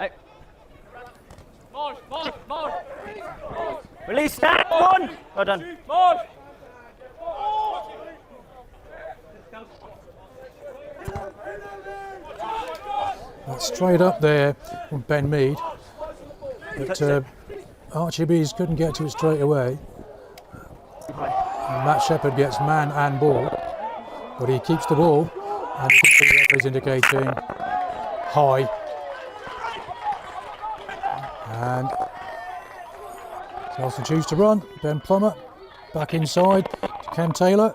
Release that one. Well done. That's straight up there from Ben Mead. But Archie Bees couldn't get to it straight away. And Matt Shepherd gets man and ball, but he keeps the ball. And you can see the referee's indicating high. And so Austell choose to run. Ben Plummer back inside to Ken Taylor.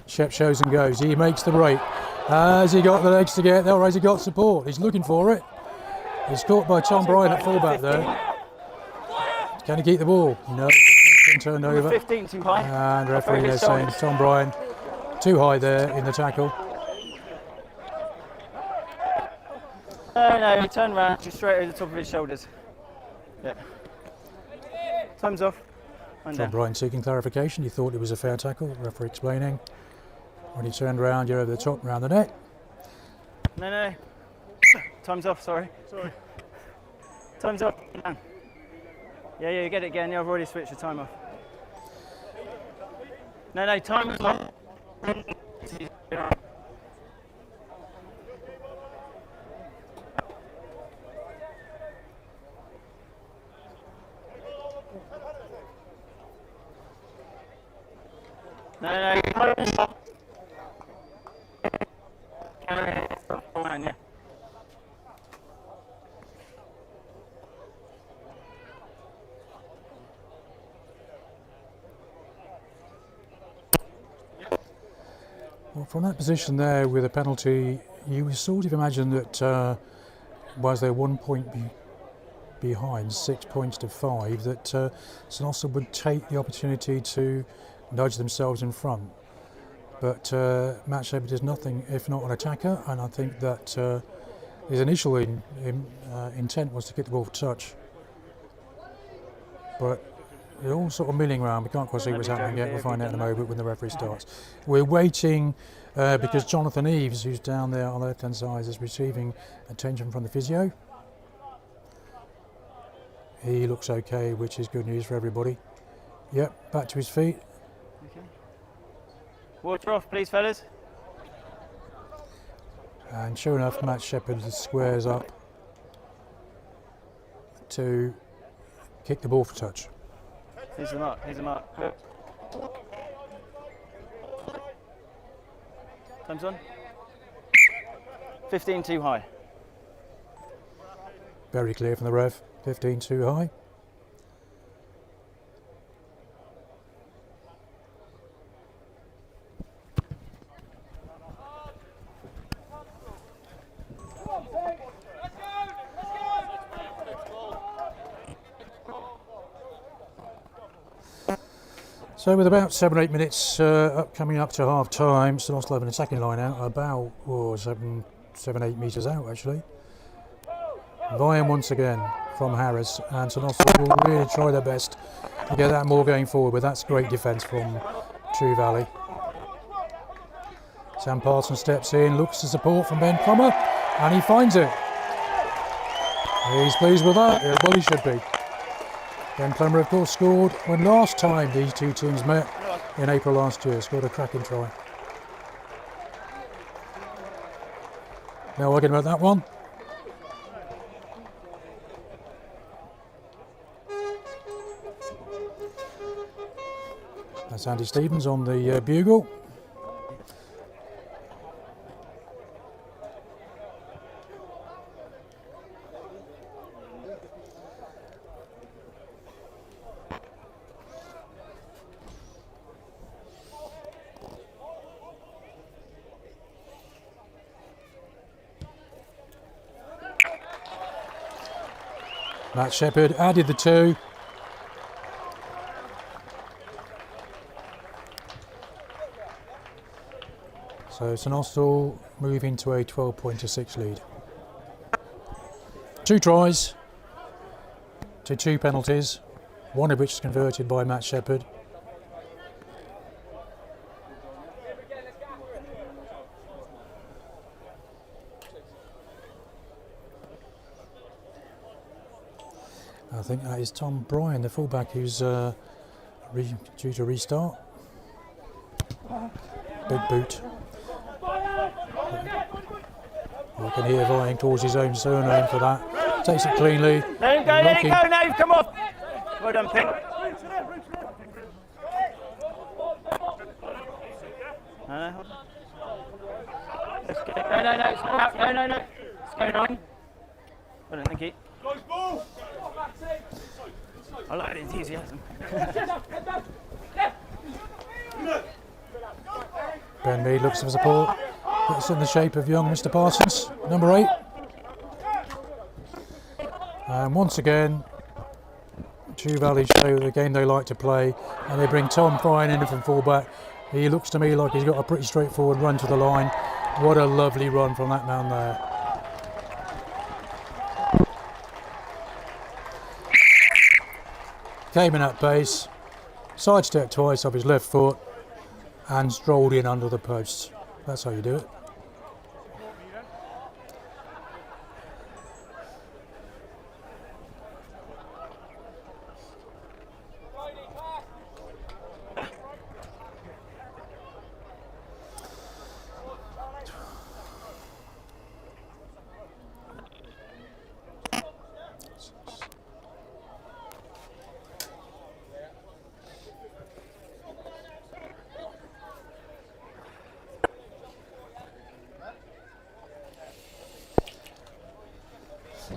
Shep shows and goes. He makes the break. Has he got the legs to get there, or has he got support? He's looking for it. He's caught by Tom Bryan at fullback though. Can he keep the ball? No, it's been turned over. 15 too high. And the referee there saying Tom Bryan too high there in the tackle. No, he turned around, just straight over the top of his shoulders. Yeah. Time's off. Tom Bryan seeking clarification. He thought it was a fair tackle. The referee explaining. When he turned round, you're over the top, round the neck. No. Time's off, sorry. Time's off. Yeah, you get it again. Yeah, I've already switched the time off. No, time is off. No, time is off. Yeah. Well, from that position there with a penalty, you would sort of imagine that was there 1 point behind, 6 points to 5, that St Austell would take the opportunity to nudge themselves in front. But Matt Shepherd is nothing if not an attacker, and I think that his initial intent was to get the ball for touch. But they're all sort of milling around. We can't quite see what's happening yet. We'll find out in a moment when the referee starts. We're waiting because Jonathan Eves, who's down there on the left-hand side, is receiving attention from the physio. He looks okay, which is good news for everybody. Yep, back to his feet. Water off, please, fellas. And sure enough, Matt Shepherd squares up to kick the ball for touch. Here's the mark. Time's on. 15 too high. Very clear from the ref, 15 too high. So with about 7-8 minutes coming up to half time, St Austell having a second line out, about 7-8 metres out actually. Vying once again from Harris, and St Austell will really try their best to get that more going forward, but that's great defence from True Valley. Sam Parson steps in, looks for support from Ben Plummer, and he finds it. He's pleased with that, yeah, well he should be. Ben Plummer, of course, scored when last time these two teams met in April last year, scored a cracking try. No arguing about that one. That's Andy Stevens on the bugle. Matt Shepherd added the 2. So St Austell moving to a 12-6 lead. 2 tries to 2 penalties, one of which is converted by Matt Shepherd. I think that is Tom Bryan, the fullback, who's due to restart. Big boot. You can hear vying towards his own surname for that. Takes it cleanly. Let him go, let it go, Nave, come on. Well done, Pink. No, hold on. Let's go. No, it's not out. No. It's going on. Well done, thank you. I like the enthusiasm. Ben Mead looks for support. It's in the shape of young Mr. Parsons, number 8. And once again, Chew Valley show the game they like to play, and they bring Tom Bryan in from fullback. He looks to me like he's got a pretty straightforward run to the line. What a lovely run from that man there. Came in at pace, sidestepped twice off his left foot, and strolled in under the posts. That's how you do it.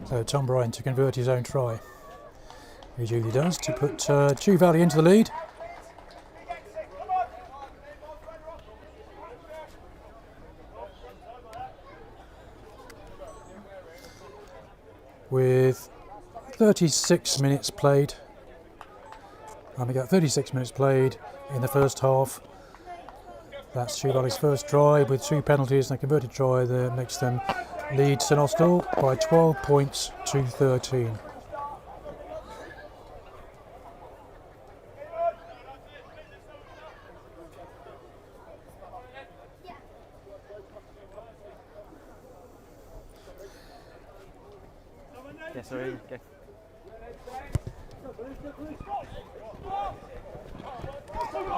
So Tom Bryan to convert his own try. He usually does, to put Chew Valley into the lead. With 36 minutes played. And we got 36 minutes played in the first half. That's Chew Valley's first try with 2 penalties and a converted try that makes them lead St Austell by 12 points to 13. Yeah, sorry. Okay.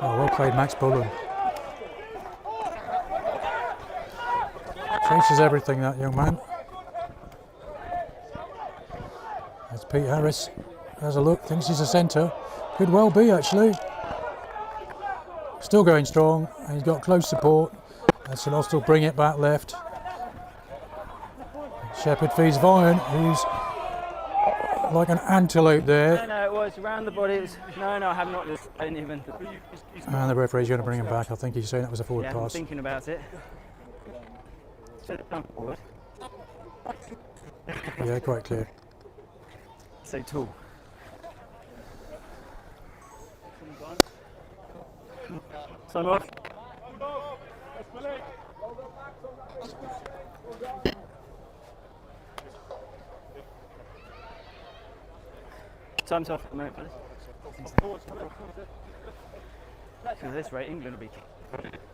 Oh, well played, Max Bullen. Chases everything, that young man. As Pete Harris has a look, thinks he's a centre. Could well be, actually. Still going strong, and he's got close support. And St Austell bring it back left. Shepherd feeds Vian, who's like an antelope there. No, it was around the body. It was, no, I have not. I didn't even. And the referee's going to bring him back. I think he's saying that was a forward Yeah, I'm pass. thinking about it. Should have done forward. Yeah, quite clear. So tall. Time off. Time's off at the moment, fellas. At this rate, England will be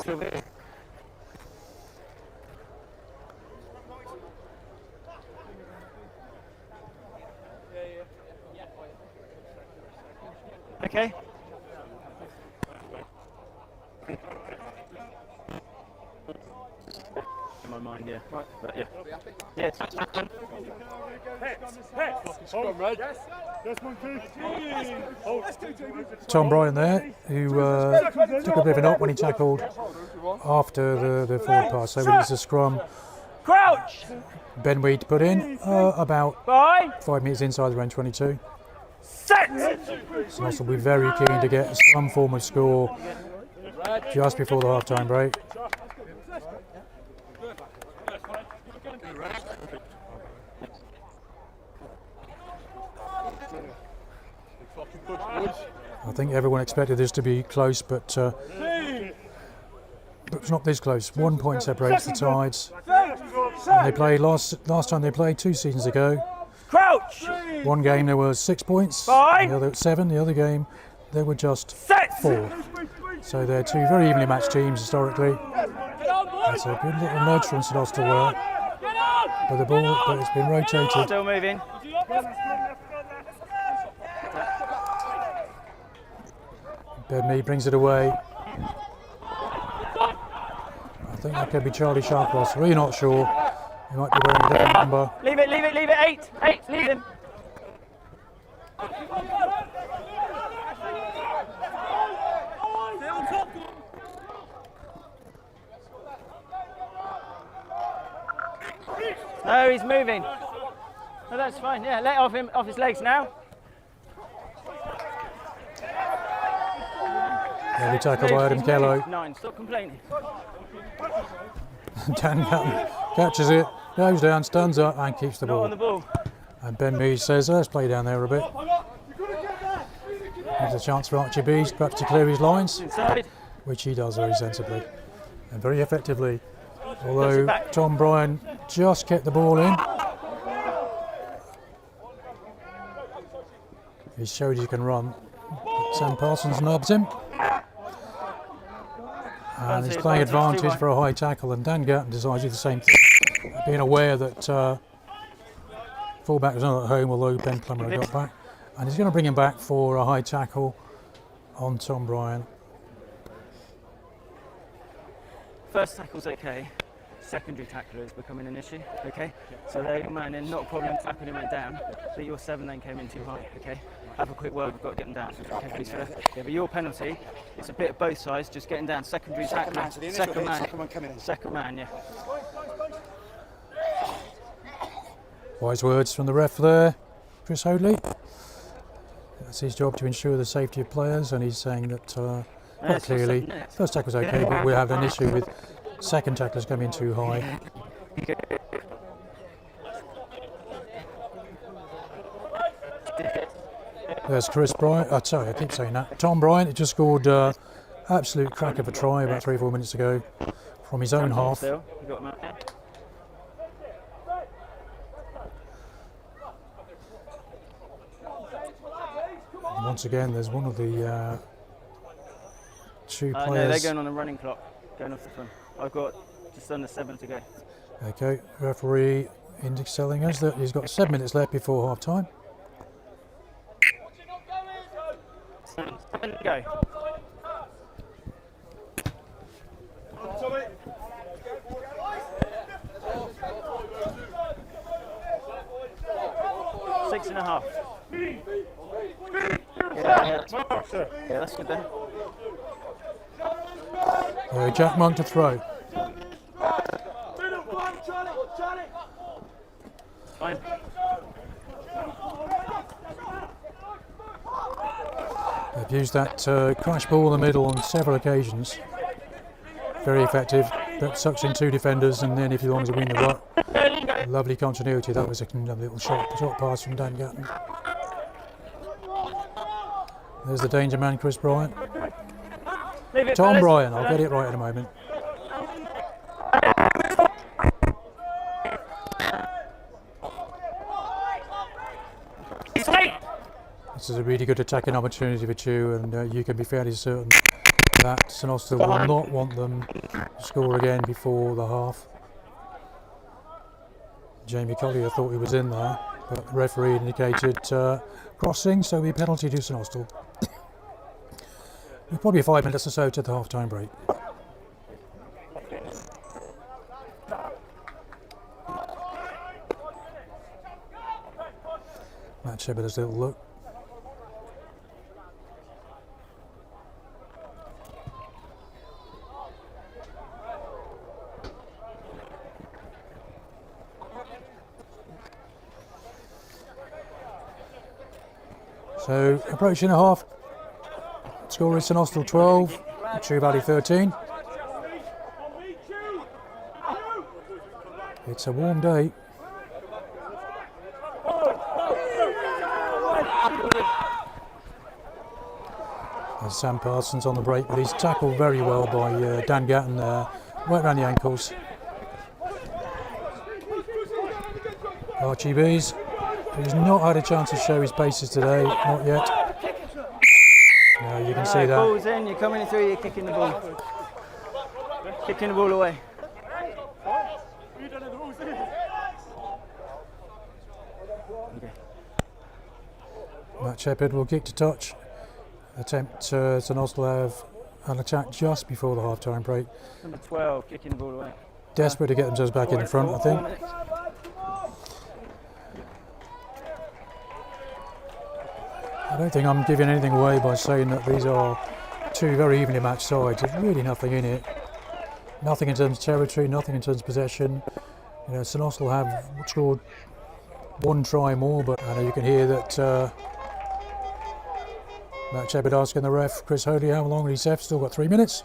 still there. Okay. In my mind, yeah. Right, but yeah. Yes. Tom Bryan there, who took a bit of a knock when he tackled after the forward pass. So it's a scrum. Crouch! Ben Weed put in about 5 minutes inside the round 22. Set! So Austell will be very keen to get some form of score just before the half-time break. I think everyone expected this to be close, but it's not this close. 1 point separates the Tides. And they played last time they played 2 seasons ago. Crouch! One game there were 6 points, Fine. the other 7. The other game there were just Set! 4. So they're 2 very evenly matched teams historically. That's a good little nudge from St Austell there. But the ball, but it's been rotated. Still moving. Ben Mead brings it away. I think that could be Charlie Sharploss. We're not sure. He might be wearing a different number. Leave it. 8, leave him. No, he's moving. No, that's fine. Yeah, let off him off his legs now. Lovely tackle by Adam Kello. 9. Stop complaining. Dan Gatton catches it, goes down, stands up and keeps the Not ball. on the ball. And Ben Mees says, let's play down there a bit. There's a chance for Archie Bees perhaps to clear his lines, Inside. which he does very sensibly and very effectively. Although Tom Bryan just kept the ball in. He showed he can run. But Sam Parsons nubs him. And he's playing advantage for a high tackle, and Dan Gatton decides to do the same thing, being aware that fullback was not at home, although Ben Plummer had got back. And he's going to bring him back for a high tackle on Tom Bryan. First tackle's okay. Secondary tackler is becoming an issue, okay? So there you man in, not a problem tackling him down, but your 7 then came in too high, okay? Have a quick word, we've got to get them down, okay, please, sir? Yeah, but your penalty, it's a bit of both sides, just getting down, secondary tackler, second man, yeah. Wise words from the ref there, Chris Hoadley. That's his job to ensure the safety of players, and he's saying that quite clearly, first tackle's okay, but we have an issue with second tacklers coming too high. There's Chris Bryant, sorry, I keep saying that. Tom Bryant, he just scored absolute crack of a try about 3 or 4 minutes ago from his own half. And once again, there's one of the two players. No, they're going on a running clock, going off the front. I've got just under 7 to go. Okay, referee index telling us that he's got 7 minutes left before half time. 7 to go. Six and a half. Yeah, that's good then. Jack Monk to throw. Fine. They've used that crash ball in the middle on several occasions. Very effective. That sucks in 2 defenders, and then if you want to win the ruck, lovely continuity. That was a little short pass from Dan Gatton. There's the danger man, Chris Bryant. Tom Bryan, I'll get it right in a moment. This is a really good attacking opportunity for Chew, and you can be fairly certain that St Austell will not want them to score again before the half. Jamie Collier thought he was in there, but the referee indicated crossing, so the penalty to St Austell. With probably 5 minutes or so to the half-time break. Matt Shepard's little look. So approaching a half. Score is St Austell 12, Chew Valley 13. It's a warm day. There's Sam Parsons on the break, but he's tackled very well by Dan Gatton there, right around the ankles. Archie Bees, he's not had a chance to show his paces today, not yet. No, you can see that. Ball's in, you're coming through, you're kicking the ball. Kicking the ball away. Okay. Matt Shepard will kick to touch. Attempt St Austell have an attack just before the half-time break. Number 12, kicking the ball away. Desperate to get themselves back in front, I think. I don't think I'm giving anything away by saying that these are 2 very evenly matched sides. There's really nothing in it. Nothing in terms of territory, nothing in terms of possession. You know, St Austell have scored one try more, but I know you can hear that Matt Shepard asking the ref, Chris Hoadley, how long he's left. Still got 3 minutes.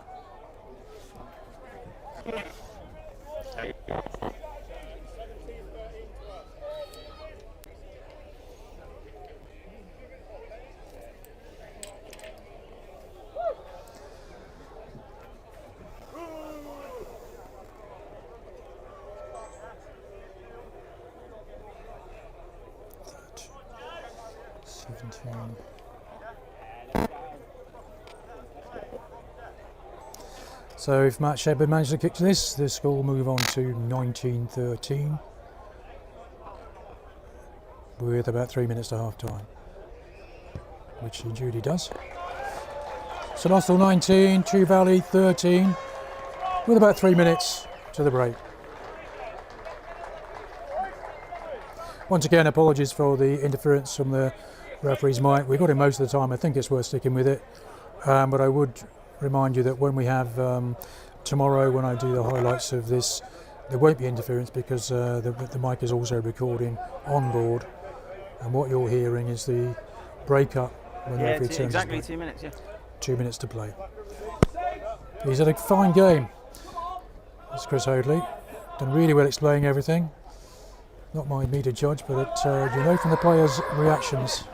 So if Matt Shepard manages to kick to this, the score will move on to 19-13 with about 3 minutes to half time, which he duly does. St Austell 19, Chew Valley 13 with about 3 minutes to the break. Once again, apologies for the interference from the referee's mic. We got him most of the time. I think it's worth sticking with it, but I would remind you that when we have tomorrow, when I do the highlights of this, there won't be interference because the mic is also recording on board, and what you're hearing is the break-up when the referee turns exactly his back. 2 minutes, yeah. 2 minutes to play. He's had a fine game. That's Chris Hoadley. Done really well explaining everything. Not me to judge, but you know from the players' reactions.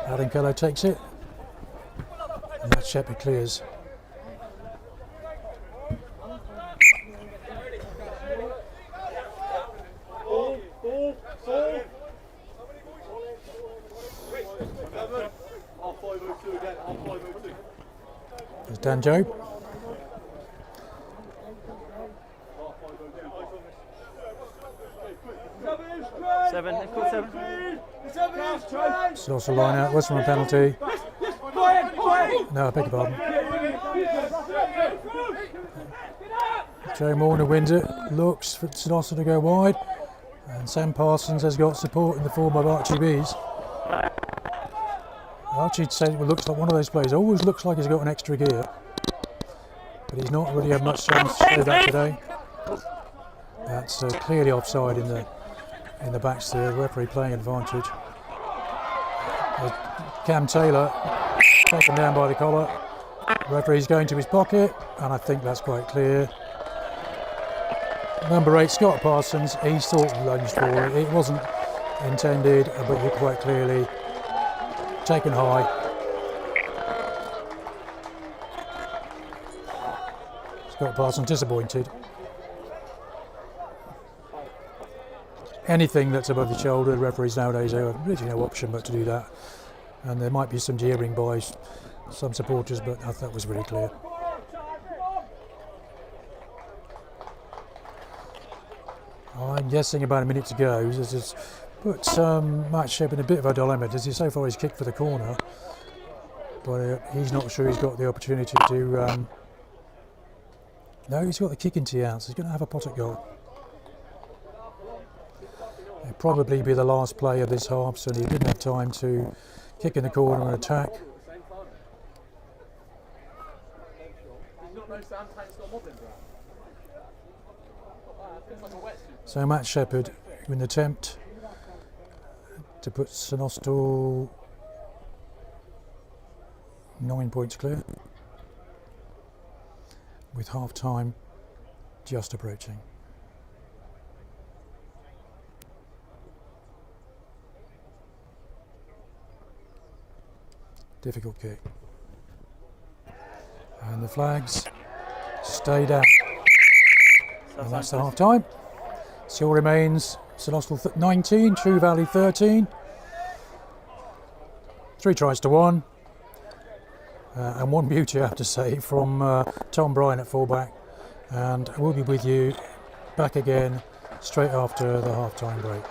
Adam Keller takes it, and that Shepard clears. There's Dan Jobe. Seven, they've called 7. It's also line out, Western a penalty. No, I beg your pardon. Joe Morner wins it, looks for St Austell to go wide, and Sam Parsons has got support in the form of Archie Bees. Archie said it looks like one of those players, always looks like he's got an extra gear, but he's not really had much chance to show that today. That's clearly offside in the backs there, the referee playing advantage. Cam Taylor taken down by the collar. Referee's going to his pocket, and I think that's quite clear. Number 8, Scott Parsons, he sort of lunged for it. It wasn't intended, but he quite clearly taken high. Scott Parsons disappointed. Anything that's above your shoulder, the referees nowadays have really no option but to do that. And there might be some jeering by some supporters, but I thought that was really clear. I'm guessing about a minute to go. This has put Matt Shepard in a bit of a dilemma. Does he so far he's kicked for the corner, but he's not sure he's got the opportunity to. No, he's got the kick into the ounce. He's going to have a pot at goal. It'll probably be the last play of this half, so he didn't have time to kick in the corner and attack. So Matt Shepard, in an attempt to put St Austell 9 points clear, with half time just approaching. Difficult kick. And the flags stay down. And that's the half time. Score remains St Austell 19, Chew Valley 13. 3 tries to 1. And one beauty, I have to say, from Tom Bryan at fullback. And we'll be with you back again straight after the half time break.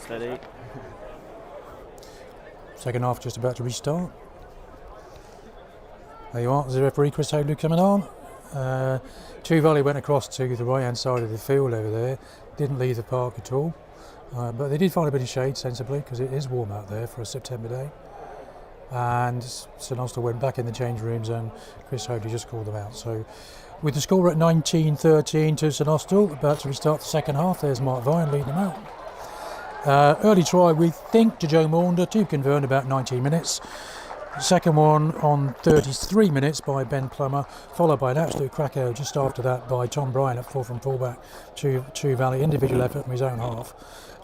Steady. Second half just about to restart. There you are, there's the referee Chris Hoadley coming on. True Valley went across to the right hand side of the field over there, didn't leave the park at all. But they did find a bit of shade sensibly because it is warm out there for a September day. And St Austell went back in the change rooms and Chris Hoadley just called them out. So with the score at 19-13 to St Austell, about to restart the second half, there's Mark Vine leading them out. Early try, we think, to Joe Maunder, to convert about 19 minutes. Second one on 33 minutes by Ben Plummer, followed by an absolute cracker just after that by Tom Bryan at full from fullback. True Valley individual effort from his own half.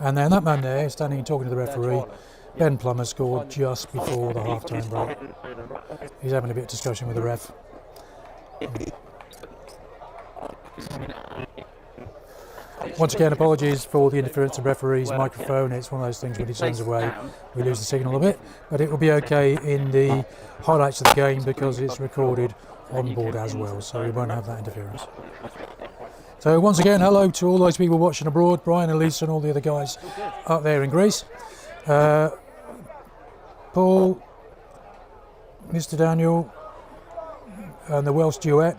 And then that man there, standing and talking to the referee, Ben Plummer, scored just before the half-time break. He's having a bit of discussion with the ref. Once again, apologies for the interference of referee's microphone. It's one of those things when it turns away, we lose the signal a bit. But it will be okay in the highlights of the game because it's recorded on board as well, so we won't have that interference. So once again, hello to all those people watching abroad, Brian, Elise and all the other guys up there in Greece. Paul, Mr. Daniel and the Welsh duet.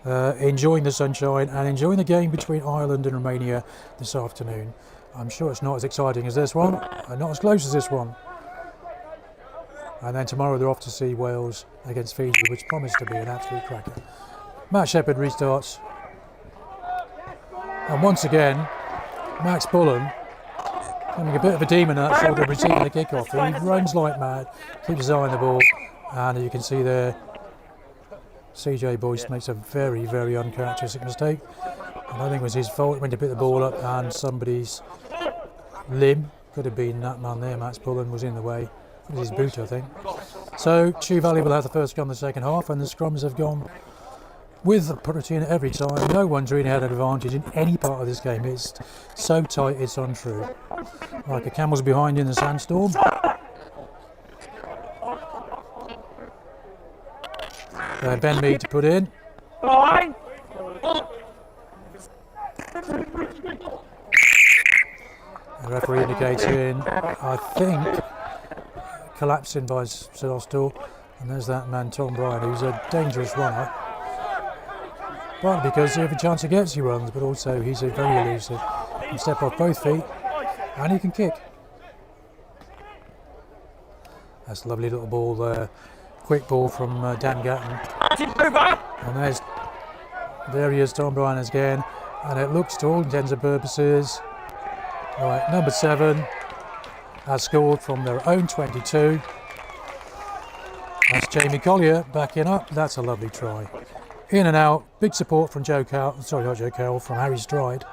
Enjoying the sunshine and enjoying the game between Ireland and Romania this afternoon. I'm sure it's not as exciting as this one, and not as close as this one. And then tomorrow they're off to see Wales against Fiji, which promised to be an absolute cracker. Matt Shepherd restarts. And once again, Max Bullen, having a bit of a demon at sort of receiving the kickoff. He runs like mad, keeps his eye on the ball, and you can see there CJ Boyce makes a very, very uncharacteristic mistake. And I think it was his fault. He went to pick the ball up and somebody's limb, could have been that man there, Max Bullen, was in the way. It was his boot, I think. So True Valley will have the first gun in the second half, and the scrums have gone with the protein every time. No one's really had an advantage in any part of this game. It's so tight, it's untrue. Like a camel's behind in the sandstorm. Ben Mead to put in. The referee indicates in, I think, collapsing by St Austell. And there's that man Tom Bryan, who's a dangerous runner. Partly because every chance he gets he runs, but also he's a very elusive. He can step off both feet and he can kick. That's a lovely little ball there. Quick ball from Dan Gatton. And there he is, Tom Bryan again. And it looks, to all intents and purposes, right, number 7 has scored from their own 22. That's Jamie Collier backing up. That's a lovely try. In and out, big support from Joe Carroll, sorry, not Joe Carroll, from Harry Stride.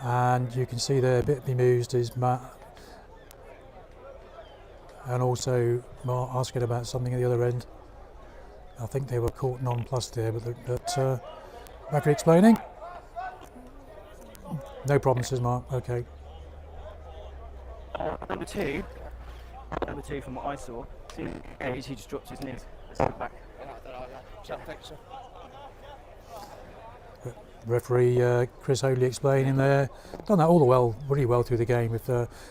And you can see there, a bit bemused is Matt. And also Mark asking about something at the other end. I think they were caught nonplussed there, but referee explaining. No problem, says Mark. Okay. Number two from what I saw, he just dropped his knees. Back. Referee Chris Hoadley explaining there. Done that really well through the game. If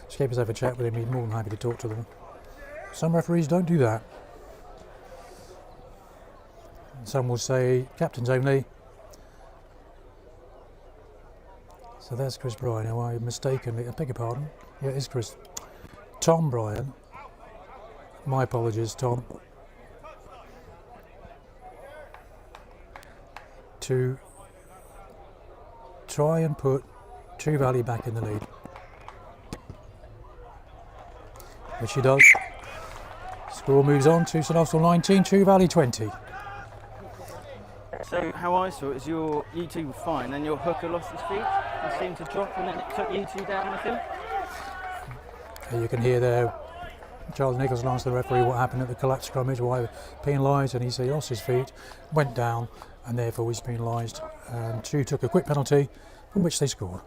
Skipper's have a chat with him, he's more than happy to talk to them. Some referees don't do that. Some will say captains only. So that's Chris Bryan. Now I mistakenly, I beg your pardon. Yeah, it is Chris. Tom Bryan. My apologies, Tom. To try and put True Valley back in the lead. Which he does. Score moves on to St Austell 19, True Valley 20. So how I saw it is you two were fine, then your hooker lost his feet and seemed to drop, and then it took you two down the field. You can hear there Charles Nicholson asked the referee what happened at the collapse scrummage, why he was penalised, and he said he lost his feet, went down, and therefore was penalised. And True took a quick penalty, from which they scored.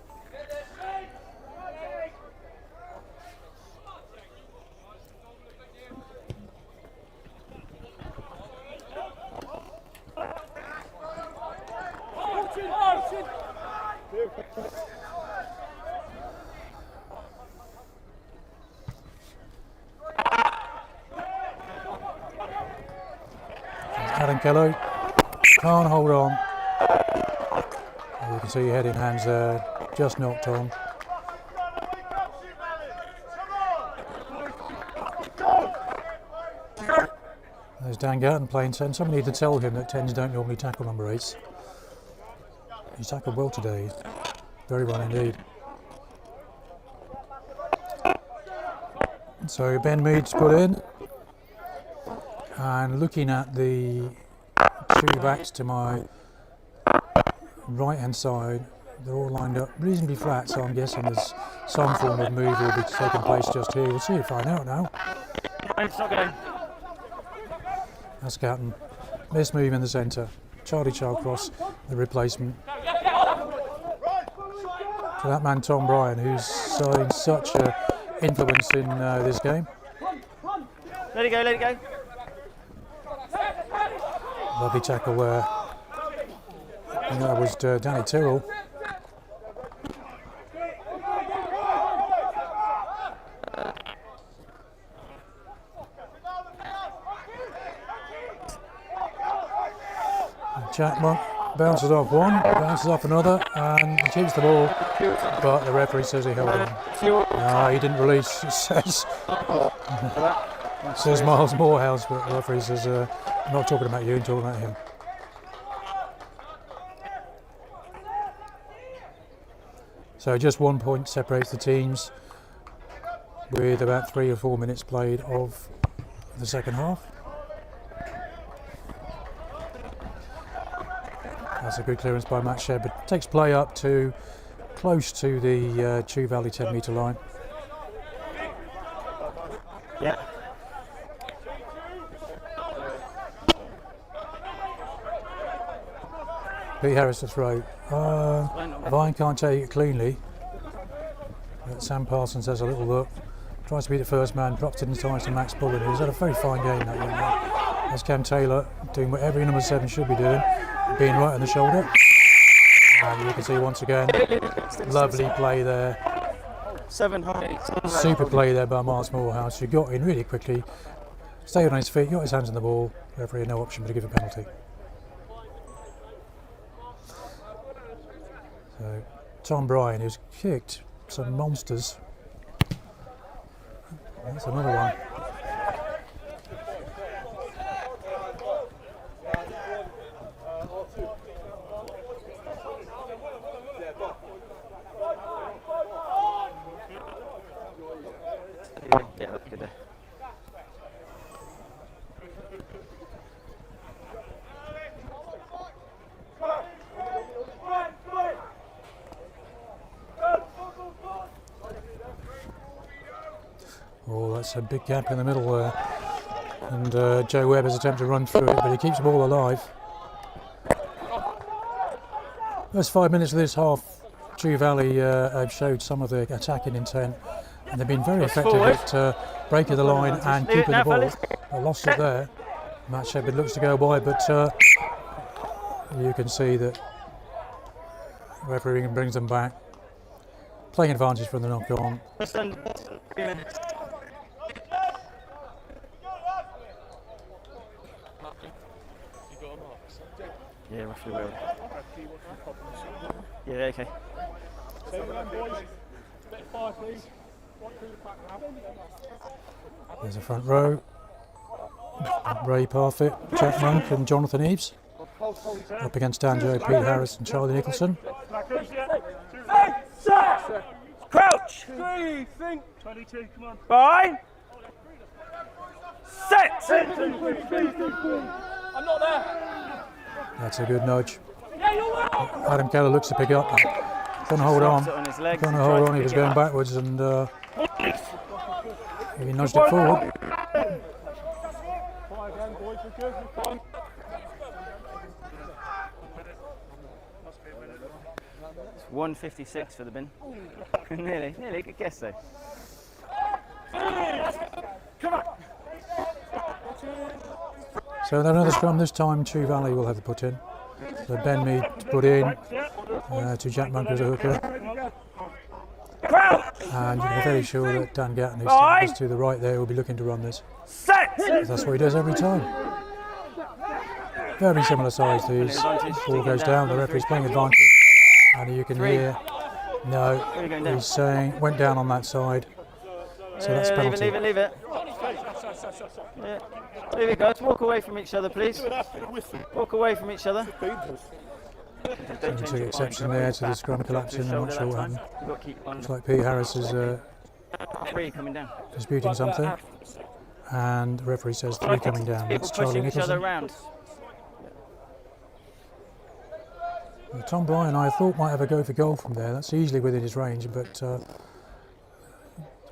Kello. Can't hold on. You can see your head in hands there, just knocked on. There's Dan Gatton playing 10. Somebody need to tell him that 10s don't normally tackle number 8s. He's tackled well today, very well indeed. So Ben Mead's put in, and looking at the two backs to my right hand side, they're all lined up reasonably flat, so I'm guessing there's some form of move will be taking place just here. We'll see if I find out now. It's not going. That's Gatton. This move in the centre. Charlie Charlcross, the replacement. For that man Tom Bryan, who's showing such an influence in this game. Let it go, let it go. Lovely tackle there. I think that was Danny Tyrrell. Jack Monk bounces off one, bounces off another, and he keeps the ball, but the referee says he held on. No, he didn't release, it says Miles Morehouse, but the referee says, I'm not talking about you, I'm talking about him. So just 1 point separates the teams, with about 3 or 4 minutes played of the second half. That's a good clearance by Matt Shepard. Takes play up to close to the Chew Valley 10 metre line. Yeah. Pete Harris to throw. Vine can't take it cleanly. But Sam Parsons has a little look. Tries to be the first man, drops it in time to Max Bullen, who's had a very fine game that young man. That's Cam Taylor doing what every number 7 should be doing, being right on the shoulder. And you can see once again, lovely play there. 7 high. Super play there by Miles Morehouse, who got in really quickly, stayed on his feet, got his hands on the ball. Referee had no option but to give a penalty. So Tom Bryan, who's kicked some monsters. That's another one. Yeah, that's good there. Oh, that's a big gap in the middle there. And Joe Webb has attempted to run through it, but he keeps the ball alive. First 5 minutes of this half, Chew Valley have showed some of their attacking intent, and they've been very effective at breaking the line and keeping the ball. They lost it there. Matt Shepard looks to go wide, but you can see that the referee brings them back. Playing advantage from the knock on. Yeah, roughly well. Yeah, okay. There's a front row. Ray Parfit, Jack Monk and Jonathan Eves. Up against Danjo, Pete Harris and Charlie Nicholson. Crouch! 3, think. 22, come on. Fine! Set! I'm not there. That's a good nudge. Adam Keller looks to pick up. Trying to hold on. Trying to hold on. He was going backwards and he nudged it forward. 156 for the bin. nearly, good guess though. So another scrum, this time Chew Valley will have to put in. So Ben Mead put in to Jack Monk as a hooker. And you can be very sure that Dan Gatton, who's standing just to the right there, will be looking to run this. Set! That's what he does every time. very similar size to his. Ball goes down, the referee's playing advantage, and you can hear, no, he's saying, went down on that side, so that's penalty. Leave it. Yeah. Leave it, guys. Walk away from each other, please. Walk away from each other. You can see the exception there to the scrum collapsing. I'm not sure what happened. Looks like Pete Harris is disputing something, and the referee says 3 coming down. That's Charlie Nicholson. Tom Bryan, I thought, might have a go for goal from there. That's easily within his range, but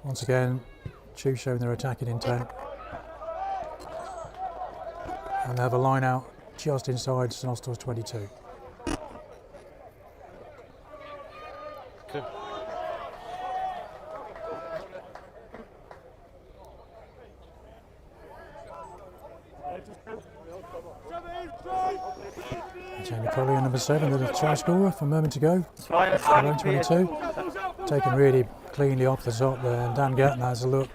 once again, Chew showing their attacking intent. And they have a line out just inside St Austell's 22. Jamie Collier, number 7, the try scorer from a moment ago. 22. Taken really cleanly off the top there, and Dan Gatton has a look.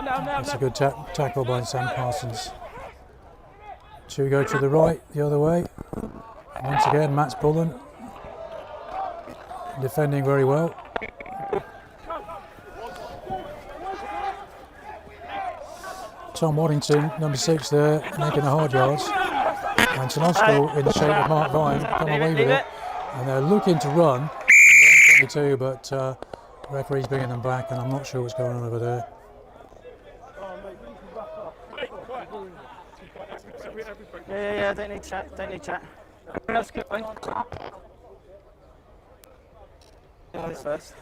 That's a good tackle by Sam Parsons. 2 go to the right, the other way. Once again, Matt's pulling. Defending very well. Tom Waddington, number 6 there, making the hard yards. And St Austell in the shape of Mark Vine, come away with it. And they're looking to run, 22, but referee's bringing them back, and I'm not sure what's going on over there. Yeah, don't need chat. That's good. This first.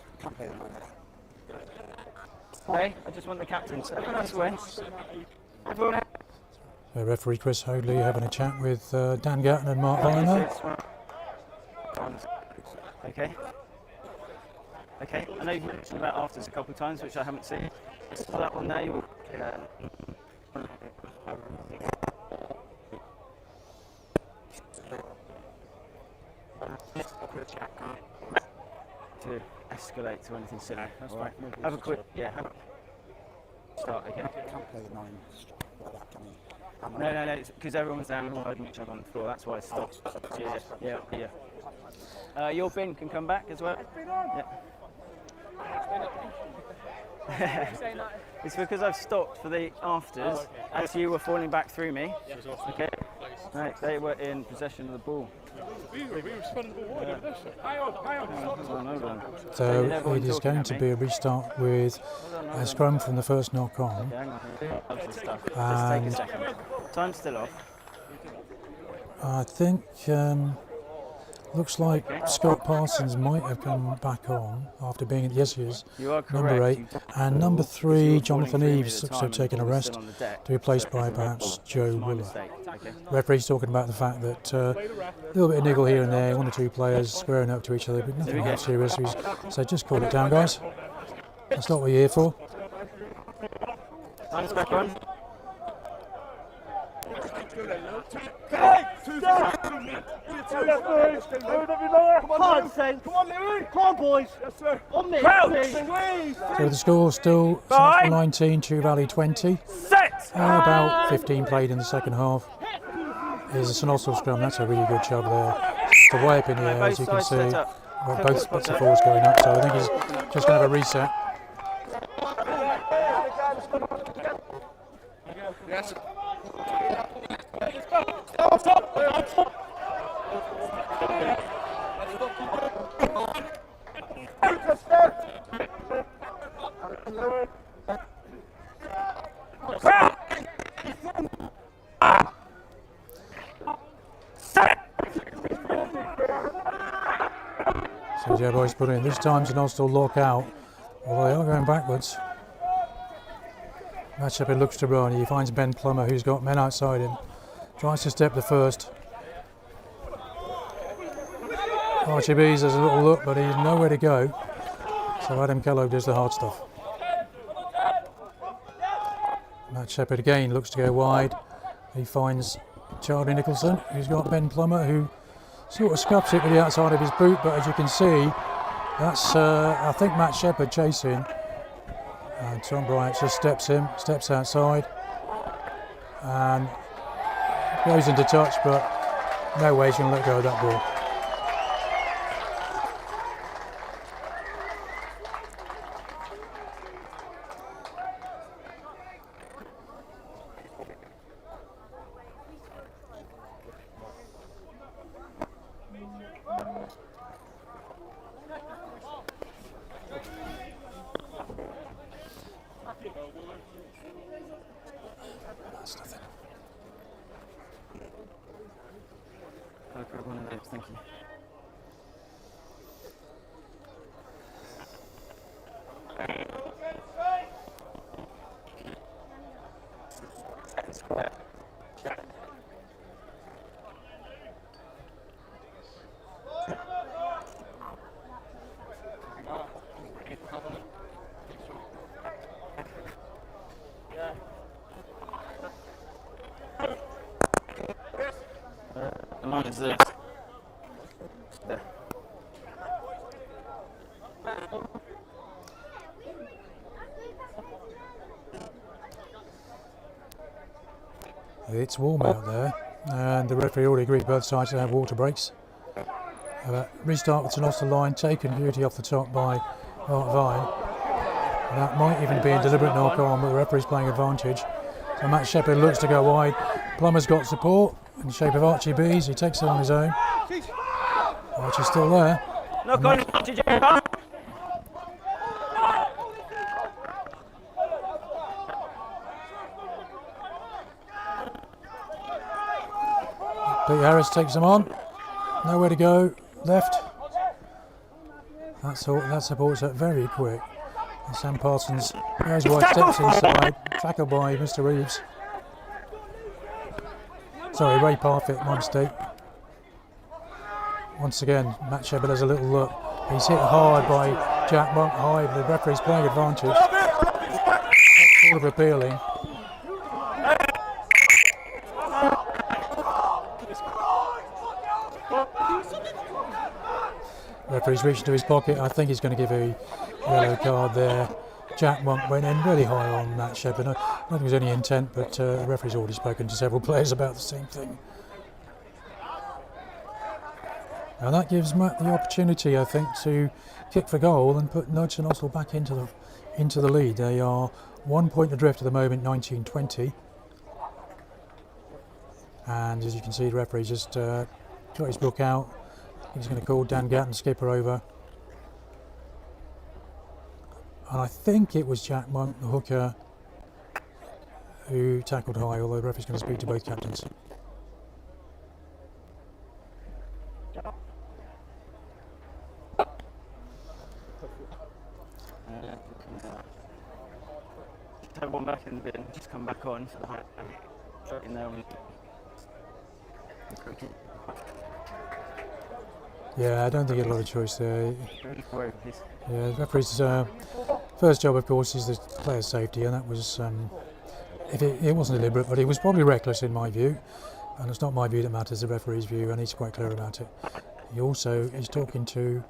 Okay, I just want the captain, so that's the way. Referee Chris Hoadley having a chat with Dan Gatton and Mark Viner. Okay, I know you've mentioned about afters a couple of times, which I haven't seen. So that one there, you to escalate to anything silly. That's right. Have a quick, start again. No, because everyone's down and hiding each other on the floor. That's why I stopped. Yeah. Your bin can come back as well. Yeah. It's because I've stopped for the afters as you were falling back through me. Okay. Right, they were in possession of the ball. So it is going to be a restart with a scrum from the first knock on. And time's still off. I think looks like Scott Parsons might have come back on after being at Yes, number 8, and number 3, Jonathan Eves, looks to have taken a rest to be replaced by perhaps Joe Willer. Referee's talking about the fact that a little bit of niggle here and there, 1 or 2 players squaring up to each other, but nothing that serious. So just call it down, guys. That's not what you're here for. Time's back on. Come on, boys. Yes, sir. On me. So the score still 19, Chew Valley 20. About 15 played in the second half. Here's a St Austell scrum. That's a really good job there. Just a way up in the air, as you can see. Well, both spots of forwards going up, so I think he's just going to have a reset. Yes. So Joe Boyce put in. This time St Austell lock out, although they are going backwards. Matt Shepherd looks to run. He finds Ben Plummer, who's got men outside him. Tries to step the first. Archie Bees has a little look, but he's nowhere to go. So Adam Kellogg does the hard stuff. Matt Shepherd again looks to go wide. He finds Charlie Nicholson, who's got Ben Plummer, who sort of scuffs it with the outside of his boot, but as you can see, that's I think Matt Shepherd chasing. And Tom Bryant just steps outside. and goes into touch, but no way he's going to let go of that ball. That's nothing. I'll grab one of those, thank you. The line is this. There. It's warm out there, and the referee already agreed both sides to have water breaks. Restart with an Austell line, taken beauty off the top by Mark Vine. That might even be a deliberate knock on, but the referee's playing advantage. So Matt Shepherd looks to go wide. Plummer's got support in the shape of Archie Bees. He takes it on his own. Archie's still there. Knock on, Archie James. Pete Harris takes him on. Nowhere to go. Left. That supports that very quick. And Sam Parsons goes wide, steps inside. Tackled by Mr. Reeves. Sorry, Ray Parfitt, my mistake. Once again, Matt Shepherd has a little look. He's hit hard by Jack Monk high. The referee's playing advantage. That's sort of appealing. Referee's reaching to his pocket. I think he's going to give a yellow card there. Jack Monk went in really high on Matt Shepherd. I don't think there's any intent, but the referee's already spoken to several players about the same thing. And that gives Matt the opportunity, I think, to kick for goal and put Nudge and Austell back into the lead. They are 1 point adrift at the moment, 19-20. And as you can see, the referee just got his book out. He's going to call Dan Gatton, skipper, over. And I think it was Jack Monk, the hooker, who tackled high, although the referee's going to speak to both captains. Just have one back in the bin, just come back on. In there. Yeah, I don't think he had a lot of choice there. Yeah, the referee's first job, of course, is the player's safety, and that was, it wasn't deliberate, but it was probably reckless in my view. And it's not my view that matters, the referee's view, and he's quite clear about it. He also is talking to,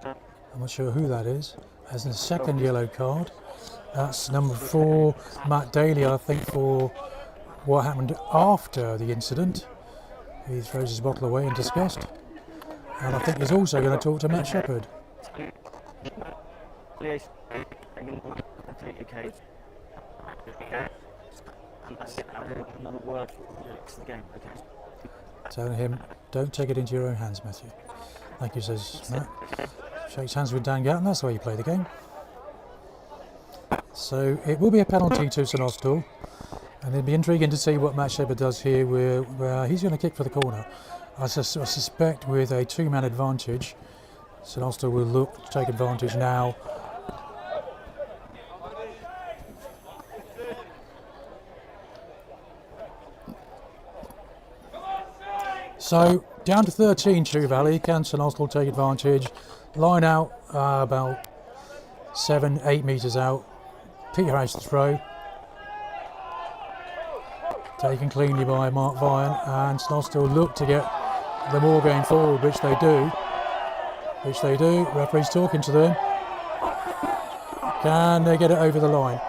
I'm not sure who that is, as the second yellow card. That's number 4, Matt Daly, I think, for what happened after the incident. He throws his bottle away in disgust. And I think he's also going to talk to Matt Shepherd. Telling him, don't take it into your own hands, Matthew. Thank you, says Matt. Shakes hands with Dan Gatton, that's the way you play the game. So it will be a penalty to St Austell. And it'll be intriguing to see what Matt Shepherd does here, where he's going to kick for the corner. I suspect with a 2-man advantage, St Austell will look to take advantage now. So down to 13, Chew Valley. Can St Austell take advantage? Line out about 7-8 metres out. Peter Harris to throw. Taken cleanly by Mark Vine, and St Austell look to get the ball going forward, which they do. Referee's talking to them. Can they get it over the line?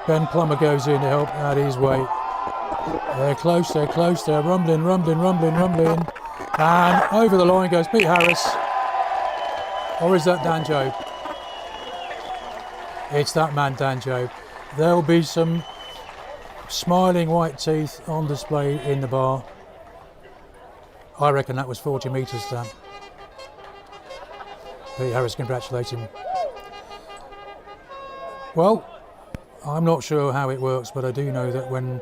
Ben Plummer goes in to help add his weight. They're close, they're rumbling. And over the line goes Pete Harris. Or is that Dan Jobe? It's that man, Dan Jobe. There'll be some smiling white teeth on display in the bar. I reckon that was 40 metres, Dan. Pete Harris, congratulate him. Well, I'm not sure how it works, but I do know that when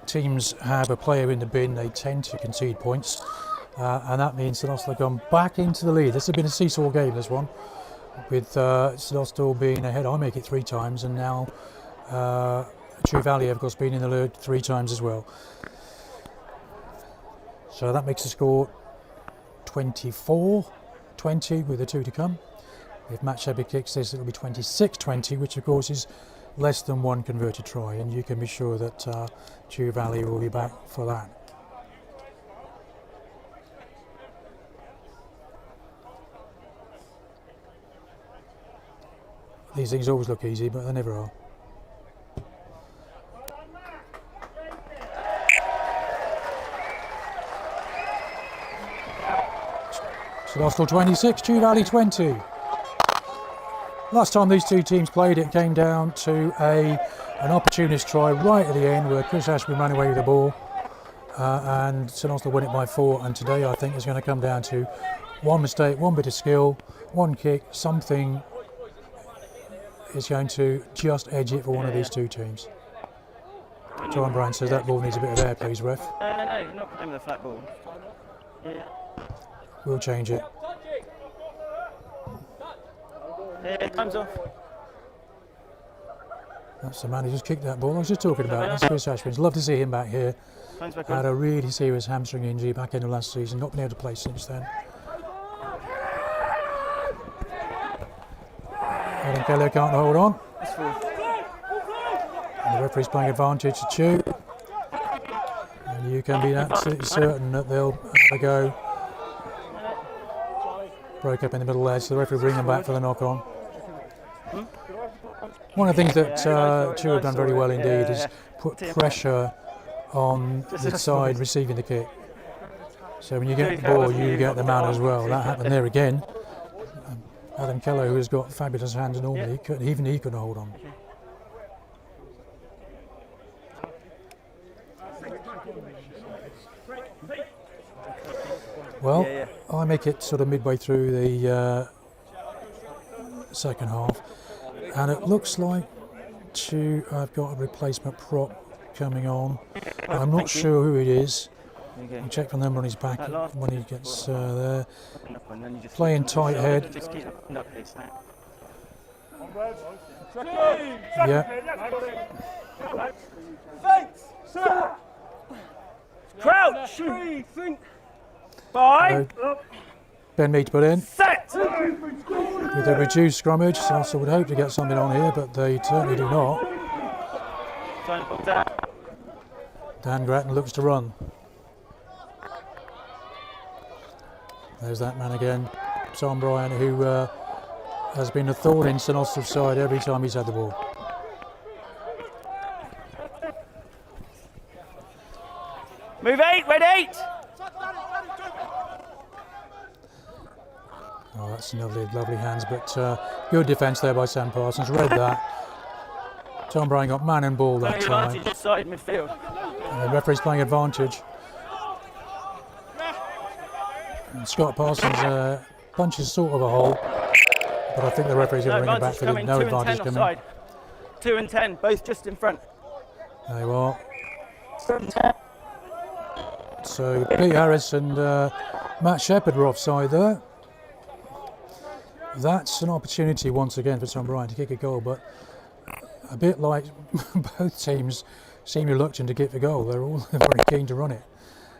teams have a player in the bin, they tend to concede points, and that means St Austell have gone back into the lead. This has been a seesaw game, this one, with St Austell being ahead. I make it 3 times, and now True Valley have, of course, been in the lead 3 times as well. So that makes the score 24-20 with the 2 to come. If Matt Shepard kicks this, it'll be 26-20, which of course is less than 1 converted try, and you can be sure that True Valley will be back for that. These things always look easy, but they never are. St Austell 26, True Valley 20. Last time these 2 teams played, it came down to an opportunist try right at the end where Chris Ashby ran away with the ball, and St Austell won it by 4. And today I think is going to come down to 1 mistake, 1 bit of skill, 1 kick, something is going to just edge it for one of these 2 teams. John Bryan says that ball needs a bit of air, please, ref. No, not playing with a flat ball. Yeah. We'll change it. Yeah, time's off. That's the man who just kicked that ball I was just talking about. That's Chris Ashburn. Love to see him back here. Time's back Had on. a really serious hamstring injury back end of last season. Not been able to play since then. Adam Keller can't hold on. That's 4. And the referee's playing advantage to Chew. And you can be absolutely certain that they'll have a go. Broke up in the middle there, so the referee bring them back for the knock-on. One of the things that Chew have done very well indeed is put pressure on the side receiving the kick. So when you get the ball, you get the man as well. That happened there again. Adam Keller, who has got fabulous hands normally, even he couldn't hold on. Well, I make it sort of midway through the second half, and it looks like I've got a replacement prop coming on. I'm not sure who it is. I'll check the number on his back when he gets there. Playing tight head. Yeah. Crouch! 5. Ben Mead put in. Set! With a reduced scrummage, so I would hope to get something on here, but they certainly do not. Dan Grattan looks to run. There's that man again, Tom Bryan, who has been a thorn in St Austell's side every time he's had the ball. Move 8, red 8! Oh, that's lovely hands, but good defence there by Sam Parsons. Read that. Tom Bryan got man and ball that time. Side midfield. And the referee's playing advantage. And Scott Parsons punches sort of a hole, but I think the referee's going to bring it back for the no advantage coming. Offside. 2 and 10, both just in front. There you are. So Pete Harris and Matt Shepard were offside there. That's an opportunity once again for Tom Bryan to kick a goal, but a bit like both teams seem reluctant to kick the goal. They're all very keen to run it.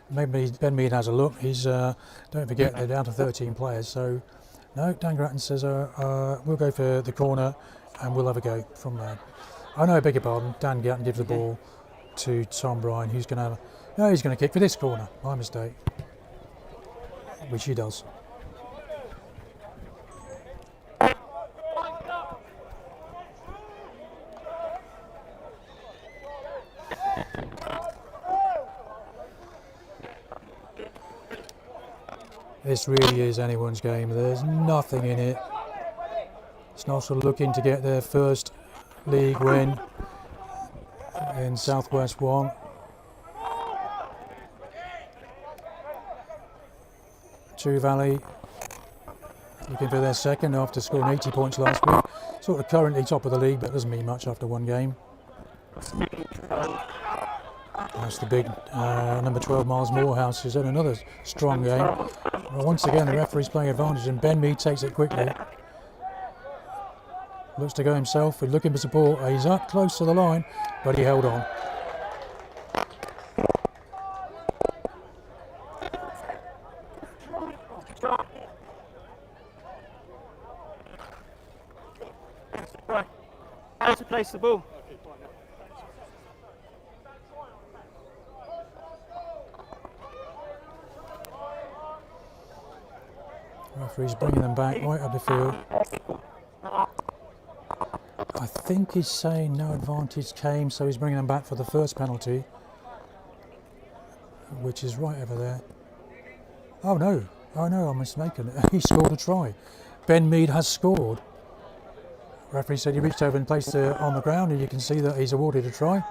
Maybe Ben Mead has a look. He's don't forget they're down to 13 players. So no, Dan Grattan says we'll go for the corner and we'll have a go from there. Oh no, I beg your pardon. Dan Grattan gives the ball to Tom Bryan, who's going to kick for this corner. My mistake, which he does. This really is anyone's game. There's nothing in it. Austell looking to get their first league win in Southwest 1. Chew Valley looking for their second after scoring 80 points last week. Sort of currently top of the league, but doesn't mean much after one game. That's the big number 12, Miles Morehouse, who's had another strong game. Well, once again, the referee's playing advantage, and Ben Mead takes it quickly. Looks to go himself, he's looking for support. He's up close to the line, but he held on. How to place the ball. Referee's bringing them back right up the field. I think he's saying no advantage came, so he's bringing them back for the first penalty, which is right over there. Oh no, I'm mistaken. He scored a try. Ben Mead has scored. Referee said he reached over and placed it on the ground, and you can see that he's awarded a try.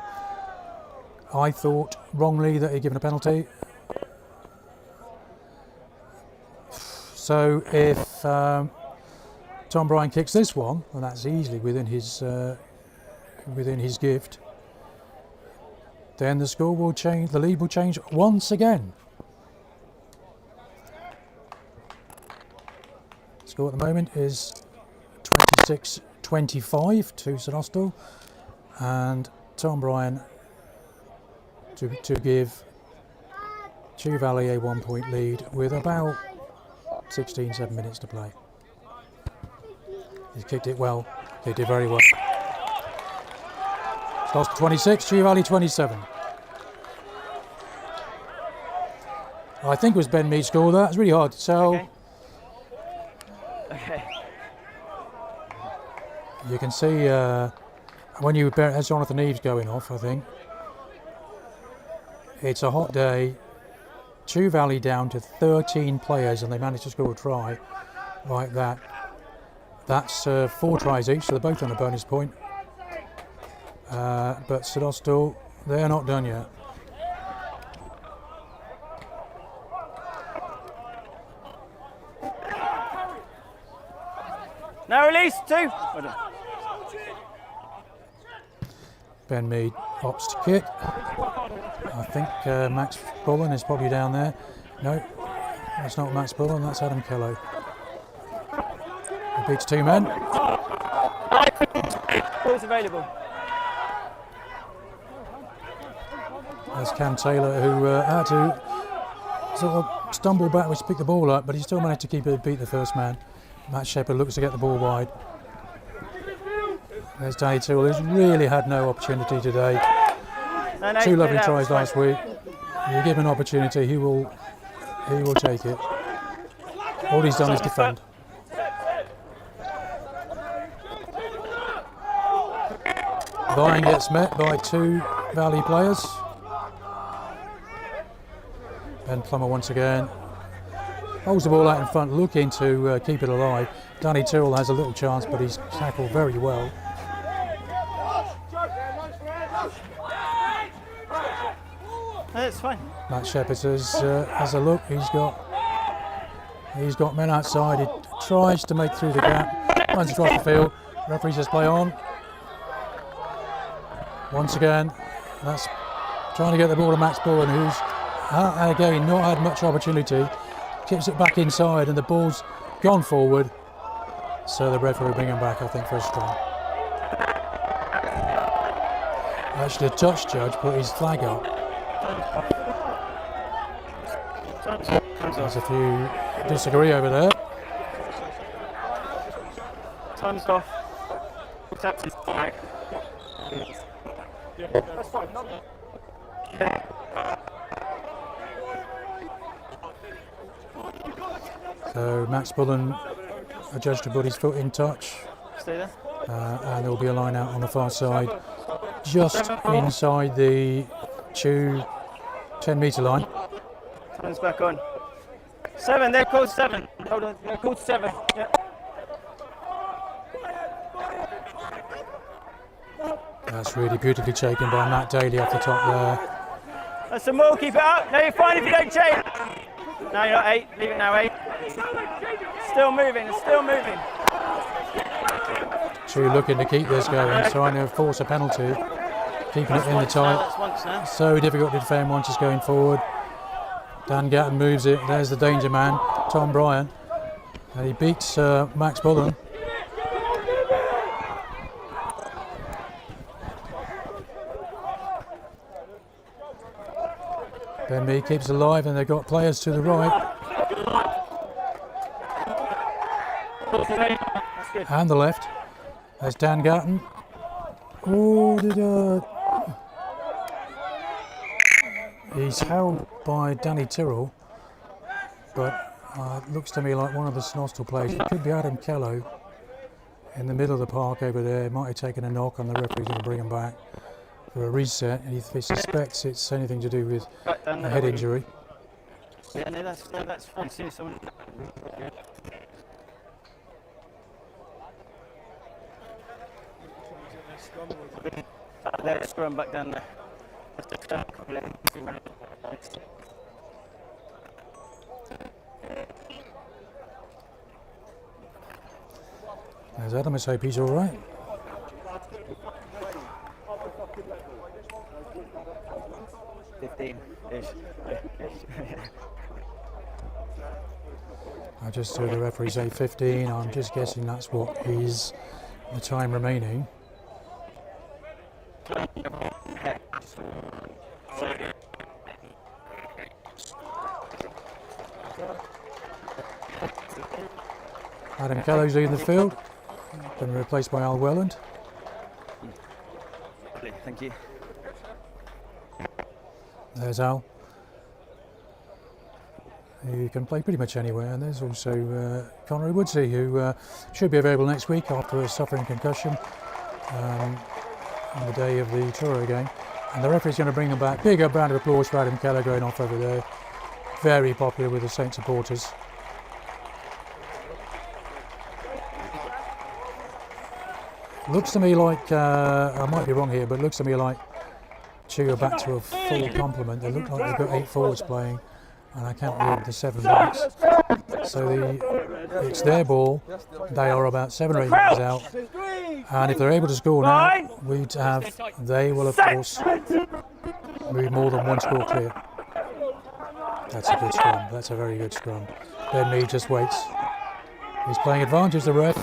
I thought wrongly that he'd given a penalty. So if Tom Bryan kicks this one, well, that's easily within his gift, then the score will change, the lead will change once again. The score at the moment is 26-25 to St Austell, and Tom Bryan to give Chew Valley a 1-point lead with about 16-7 minutes to play. He's kicked it well, kicked it very well. St Austell 26, Chew Valley 27. I think it was Ben Mead scored that. It's really hard to tell. Okay. You can see when you as Jonathan Eves going off, I think. It's a hot day. Chew Valley down to 13 players, and they managed to score a try like that. That's 4 tries each, so they're both on a bonus point. But St Austell, they're not done yet. Now release, 2. Well done. Ben Mead opts to kick. I think Max Bullen is probably down there. No, that's not Max Bullen, that's Adam Kello. He beats 2 men. Ball's available. There's Cam Taylor, who had to sort of stumble backwards to pick the ball up, but he still managed to beat the first man. Matt Shepherd looks to get the ball wide. There's Danny Tyrrell, who's really had no opportunity today. 2 lovely tries last week. You give him an opportunity, he will take it. All he's done is defend. Bryan gets met by 2 Valley players. Ben Plummer once again holds the ball out in front, looking to keep it alive. Danny Tyrrell has a little chance, but he's tackled very well. That's fine. Matt Shepherd has a look. He's got men outside. He tries to make through the gap, runs across the field. Referee says play on. Once again, that's trying to get the ball to Max Bullen, who's again not had much opportunity. Kicks it back inside, and the ball's gone forward. So the referee will bring him back, I think, for a strong. Actually, the touch judge put his flag up. There's a few disagree over there. Time's off. That's his flag. That's fine. So Max Bullen adjusts to put his foot in touch. Stay there. And there will be a line out on the far side, just inside the Chew 10-metre line. Time's back on. 7, they're called 7. Hold on, they're called 7. Yeah. That's really beautifully taken by Matt Daly off the top there. That's some more, keep it up. No, you're fine if you don't change. No, you're not 8, leave it now 8. Still moving, it's still moving. Two looking to keep this going, trying to force a penalty, keeping it in the tight. So difficult to defend once it's going forward. Dan Gatton moves it, there's the danger man, Tom Bryan. And he beats Max Bullen. Ben Mee keeps alive and they've got players to the right. And the left. There's Dan Gatton. Oh, he's held by Danny Tyrrell, but it looks to me like one of the Austell players. It could be Adam Kello in the middle of the park over there. Might have taken a knock and the referee's going to bring him back for a reset. And if he suspects it's anything to do with a head injury. Yeah, no, that's fine. See someone. Let's scrum back down there. There's Adam, let's hope he's all right. I just heard the referee say 15. I'm just guessing that's what is the time remaining. Adam Kello's leaving the field, been replaced by Al Welland. Thank you. There's Al. He can play pretty much anywhere, and there's also Connery Woodsey, who should be available next week after suffering concussion on the day of the Truro game. And the referee's going to bring them back. Big round of applause for Adam Kello going off over there. Very popular with the Saint supporters. Looks to me like, I might be wrong here, but it looks to me like Chew are back to a full complement. They look like they've got 8 forwards playing, and I count the 7 backs. So it's their ball. They are about 7 or 8 metres out. And if they're able to score now, they will of course move more than 1 score clear. That's a good scrum. That's a very good scrum. Ben Mee just waits. He's playing advantage, the ref.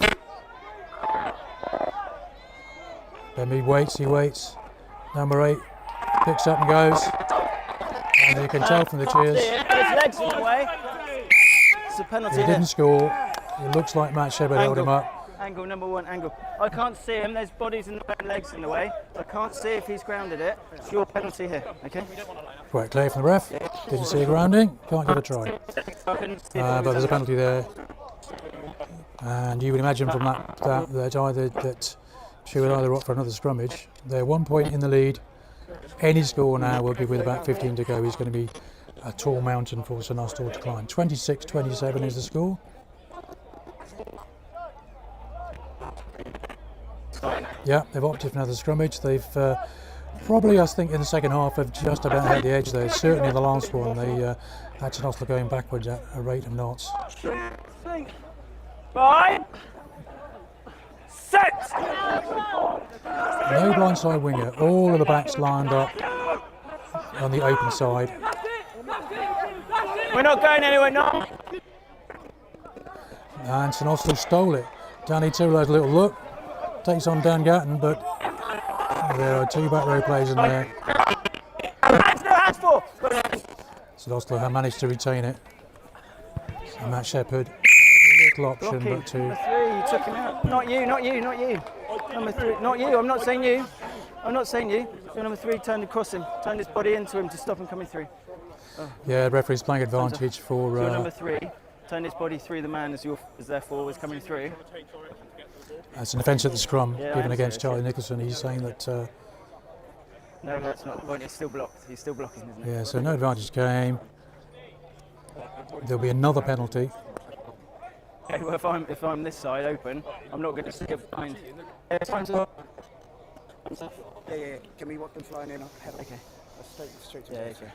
Ben Mee waits, he waits. Number 8 picks up and goes. And you can tell from the cheers. His legs in the way. It's a penalty. He didn't score. It looks like Matt Shepard held him up. Angle, number 1, angle. I can't see him. There's bodies in the way and legs in the way. I can't see if he's grounded it. It's your penalty here, okay? Quite clear from the ref. Didn't see a grounding. Can't give a try. But there's a penalty there. And you would imagine from that she would either opt for another scrummage. They're 1 point in the lead. Any score now will give with about 15 to go. Is going to be a tall mountain for St Austell to climb. 26-27 is the score. Yeah, they've opted for another scrummage. They've probably, I think, in the second half have just about had the edge there. Certainly in the last one, they had St Austell going backwards at a rate of knots. 5, 6. No blindside winger. All of the backs lined up on the open side. We're not going anywhere now. And St Austell stole it. Danny Tyrrell has a little look. Takes on Dan Gatton, but there are 2 back row players in there. Hands for. St Austell have managed to retain it. And Matt Shepard, a little option, but 2. Number 3, you took him out. Not you. Number 3, not you. I'm not saying you. You're number 3 turned across him, turned his body into him to stop him coming through. Yeah, referee's playing advantage for. You're number 3, turned his body through the man as their forward was coming through. That's an offence at the scrum, given against Charlie Nicholson. He's saying that. No, that's not the point. It's still blocked. He's still blocking, isn't he? Yeah, so no advantage game. There'll be another penalty. Okay, well, if I'm this side open, I'm not going to skip behind. Time's up. Yeah. Can we watch them flying in? Okay. Straight to Yeah, okay.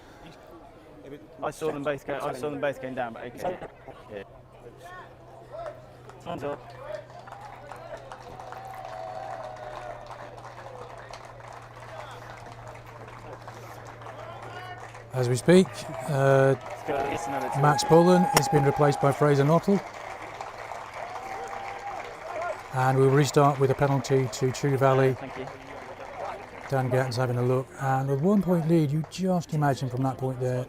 I saw them both going down, but okay. Yeah. Time's up. As we speak, Max Bullen has been replaced by Fraser Nottle. And we'll restart with a penalty to Chew Valley. Thank you. Dan Gatton's having a look, and with 1 point lead, you just imagine from that point there,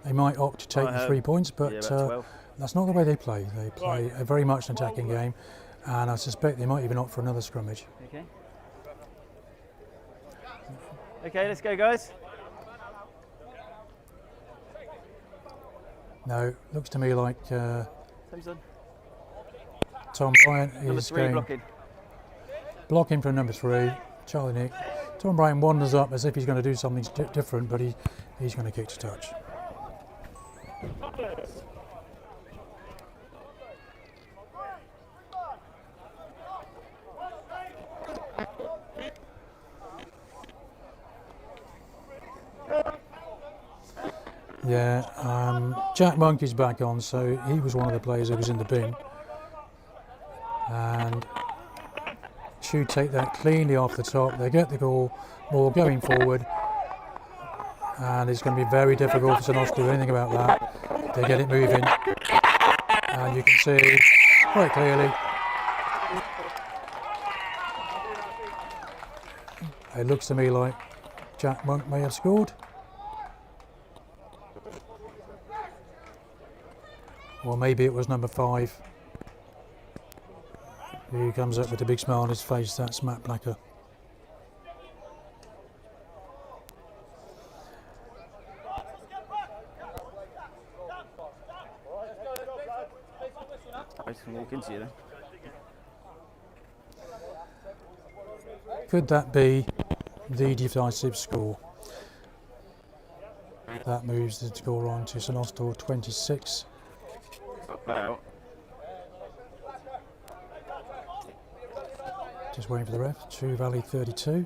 they might opt to take the 3 points, but that's not the way they play. They play a very much an attacking game, and I suspect they might even opt for another scrummage. Okay. Okay, let's go, guys. No, looks to me like Tom Bryant is going blocking from number 3, Charlie Nick. Tom Bryant wanders up as if he's going to do something different, but he's going to kick to touch. Yeah, Jack Monk is back on, so he was one of the players who was in the bin. And should take that cleanly off the top. They get the ball more going forward, and it's going to be very difficult for St Austell to do anything about that. They get it moving, and you can see quite clearly it looks to me like Jack Monk may have scored. Or maybe it was number 5. He comes up with a big smile on his face. That's Matt Blacker. I just can walk into you then. Could that be the decisive score? That moves the score on to St Austell 26. Wow. Just waiting for the ref. Chew Valley 32.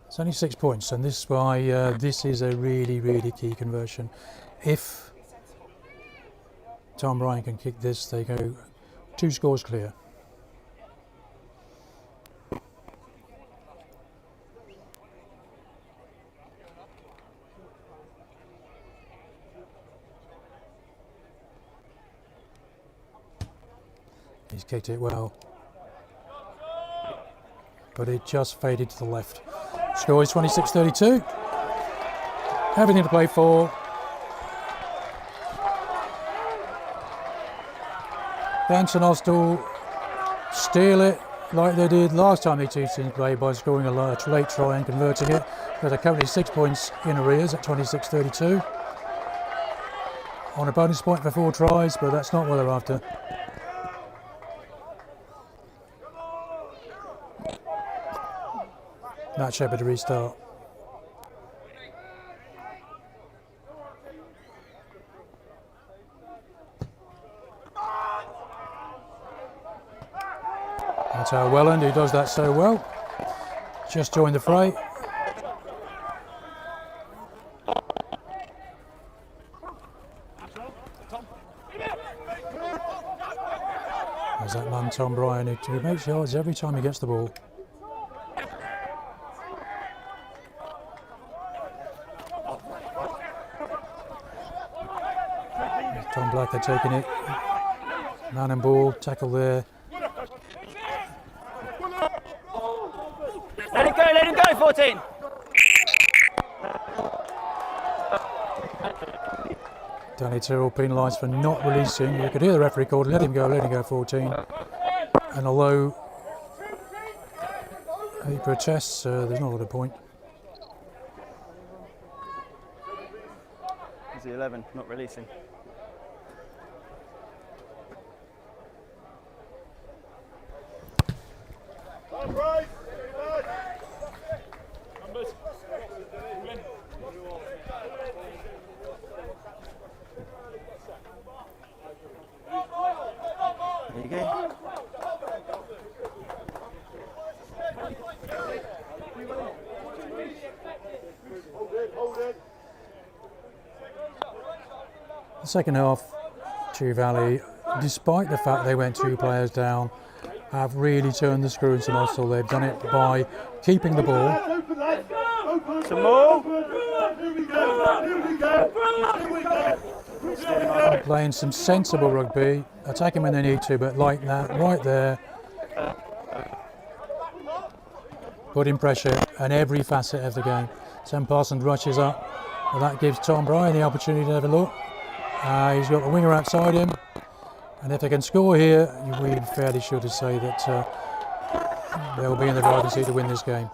It's only 6 points, and this is why this is a really, really key conversion. If Tom Ryan can kick this, they go 2 scores clear. He's kicked it well, but it just faded to the left. Score is 26-32. Everything to play for. Then St Austell steal it like they did last time the two teams played by scoring a late try and converting it. But they're currently 6 points in arrears at 26-32. On a bonus point for 4 tries, but that's not what they're after. Matt Shepherd to restart. That's how Welland, who does that so well, just joined the fray. There's that man Tom Bryan who makes yards every time he gets the ball. Tom Blacker taking it, man and ball, tackle there. Let him go, 14. Danny Tyrrell penalised for not releasing. You could hear the referee called, let him go, 14. And although he protests, there's not a lot of point. Is the 11 not releasing? There you go. The second half, Chew Valley, despite the fact they went 2 players down, have really turned the screw in St Austell. They've done it by keeping the ball. Some more. Playing some sensible rugby, attacking when they need to, but like that, right there, putting pressure on every facet of the game. Sam Parsons rushes up, and that gives Tom Bryan the opportunity to have a look. He's got the winger outside him, and if they can score here, we fairly sure to say that they'll be in the driver's seat to win this game.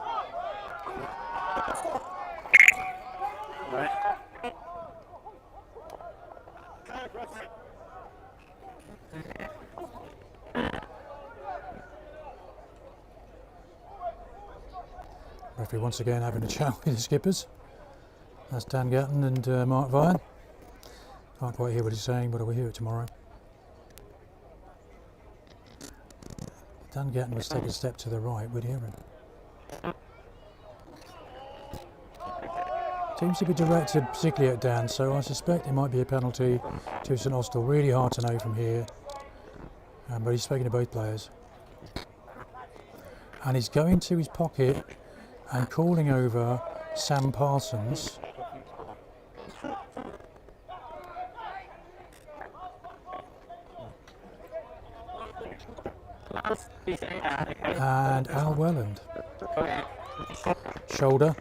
Referee once again having a chat with the skippers. That's Dan Gatton and Mark Vine. Can't quite hear what he's saying, but I will hear it tomorrow. If Dan Gatton was take a step to the right, we'd hear him. Seems to be directed particularly at Dan, so I suspect it might be a penalty to St Austell. Really hard to know from here. But he's speaking to both players. And he's going to his pocket and calling over Sam Parsons. And Al Welland. Shoulder.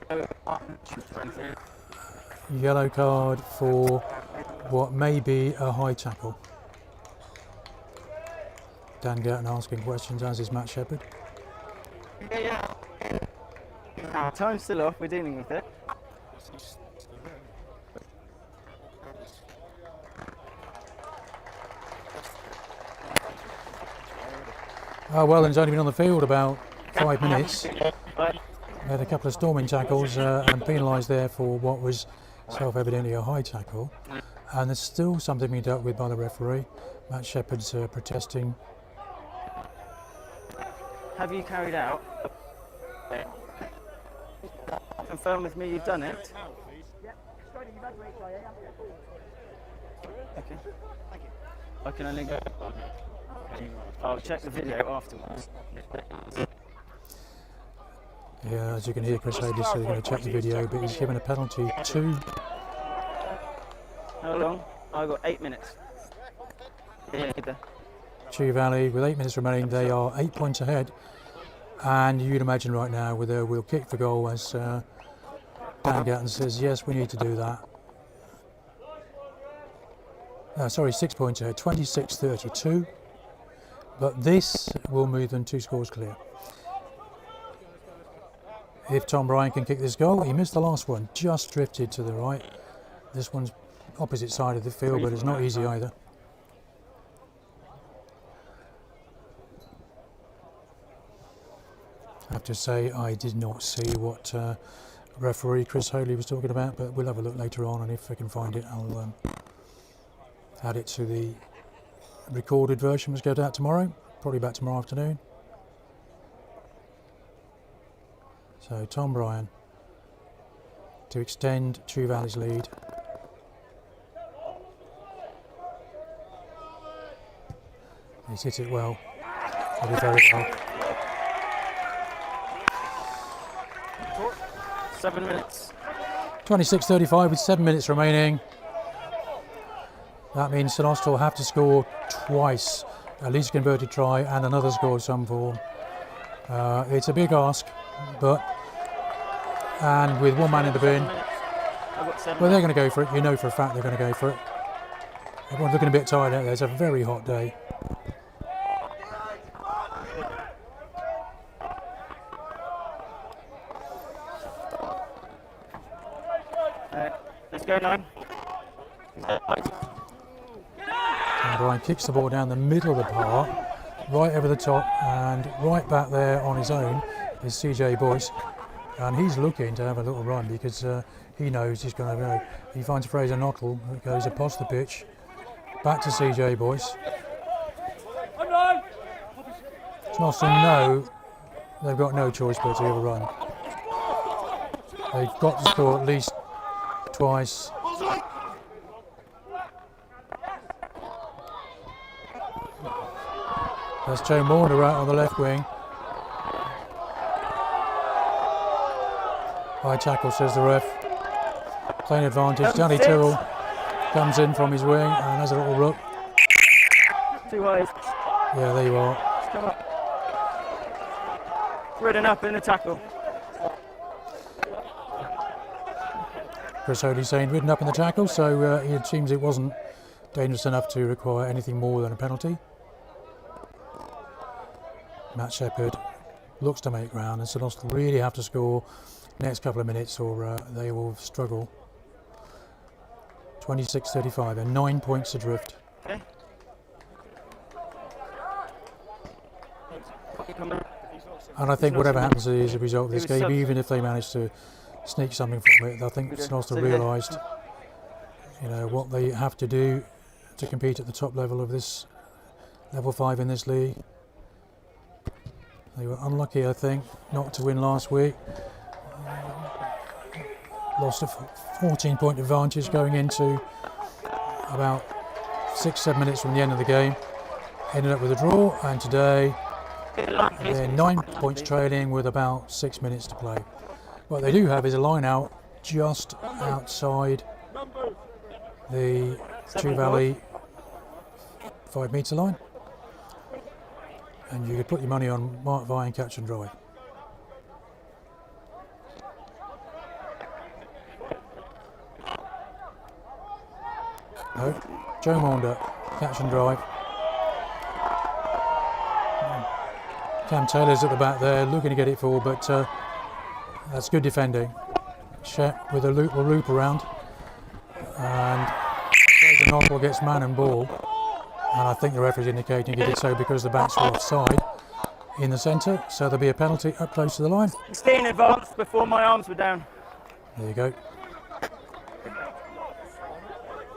Yellow card for what may be a high tackle. Dan Gatton asking questions, as is Matt Shepherd. Time's still off, we're dealing with it. Oh, Welland's only been on the field about 5 minutes. Had a couple of storming tackles and penalised there for what was self-evidently a high tackle. And there's still something being dealt with by the referee. Matt Shepherd's protesting. Have you carried out? Confirm with me you've done it. Okay. I can only go. I'll check the video afterwards. Yeah, as you can hear, Chris Hoadley said he's going to check the video, but he's given a penalty to. How long? I've got 8 minutes. Yeah, Chew Valley, with 8 minutes remaining, they are 8 points ahead. And you'd imagine right now, with a we'll kick for goal, as Dan Gatton says, yes, we need to do that. Sorry, 6 points ahead, 26-32. But this will move them 2 scores clear. If Tom Bryan can kick this goal, he missed the last one, just drifted to the right. This one's opposite side of the field, but it's not easy either. I have to say, I did not see what referee Chris Hoadley was talking about, but we'll have a look later on, and if I can find it, I'll add it to the recorded version, which goes out tomorrow, probably back tomorrow afternoon. So Tom Bryan to extend Chew Valley's lead. He's hit it well, hit it very well. 7 minutes. 26-35 with 7 minutes remaining. That means St Austell have to score twice, at least a converted try and another score of some form. It's a big ask, but and with one man in the bin, well, they're going to go for it. You know for a fact they're going to go for it. Everyone's looking a bit tired out there. It's a very hot day. Let's go now. And Bryan kicks the ball down the middle of the park, right over the top, and right back there on his own is CJ Boyce. And he's looking to have a little run because he knows he's going to go. He finds Fraser Knottle, who goes across the pitch, back to CJ Boyce. Austell know they've got no choice but to give a run. They've got to score at least twice. That's Joe Maunder out on the left wing. High tackle, says the ref. Playing advantage. Danny Tyrrell comes in from his wing and has a little look. Too wide. Yeah, there you are. Come up. Ridden up in the tackle. Chris Hoadley saying ridden up in the tackle, so it seems it wasn't dangerous enough to require anything more than a penalty. Matt Shepherd looks to make ground, and St Austell really have to score next couple of minutes or they will struggle. 26-35 and 9 points adrift. Okay. And I think whatever happens as a result of this game, even if they manage to sneak something from it, I think St Austell realised, you know, what they have to do to compete at the top level of this level 5 in this league. They were unlucky, I think, not to win last week. Lost a 14-point advantage going into about 6-7 minutes from the end of the game. Ended up with a draw, and today they're 9 points trailing with about 6 minutes to play. What they do have is a line out just outside the Chew Valley 5 metre line. And you could put your money on Mark Vine catch and drive. No, Joe Maunder, catch and drive. Cam Taylor's at the back there, looking to get it forward, but that's good defending. Shep with a loop around, and Fraser Knockwell gets man and ball. And I think the referee's indicating he did so because the backs were offside in the centre, so there'll be a penalty up close to the line. 16 advanced before my arms were down. There you go.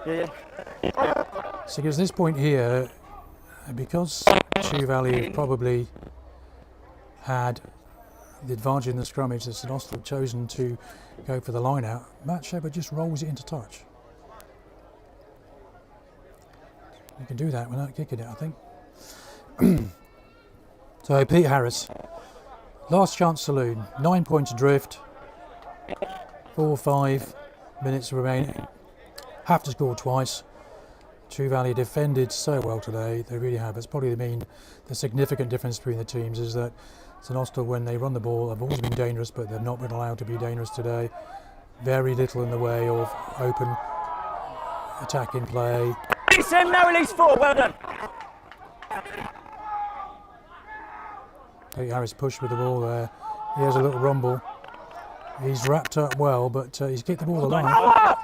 Yeah. So because this point here, because Chew Valley have probably had the advantage in the scrummage, that St Austell have chosen to go for the line out, Matt Shepherd just rolls it into touch. You can do that without kicking it, I think. So Pete Harris, last chance saloon, 9 points adrift, 4 or 5 minutes remaining. Have to score twice. Chew Valley defended so well today, they really have. It's probably the significant difference between the teams is that St Austell, when they run the ball, have always been dangerous, but they've not been allowed to be dangerous today. Very little in the way of open attacking play. Release him, now release 4, well done. Pete Harris pushed with the ball there. He has a little rumble. He's wrapped up well, but he's kicked the ball the line.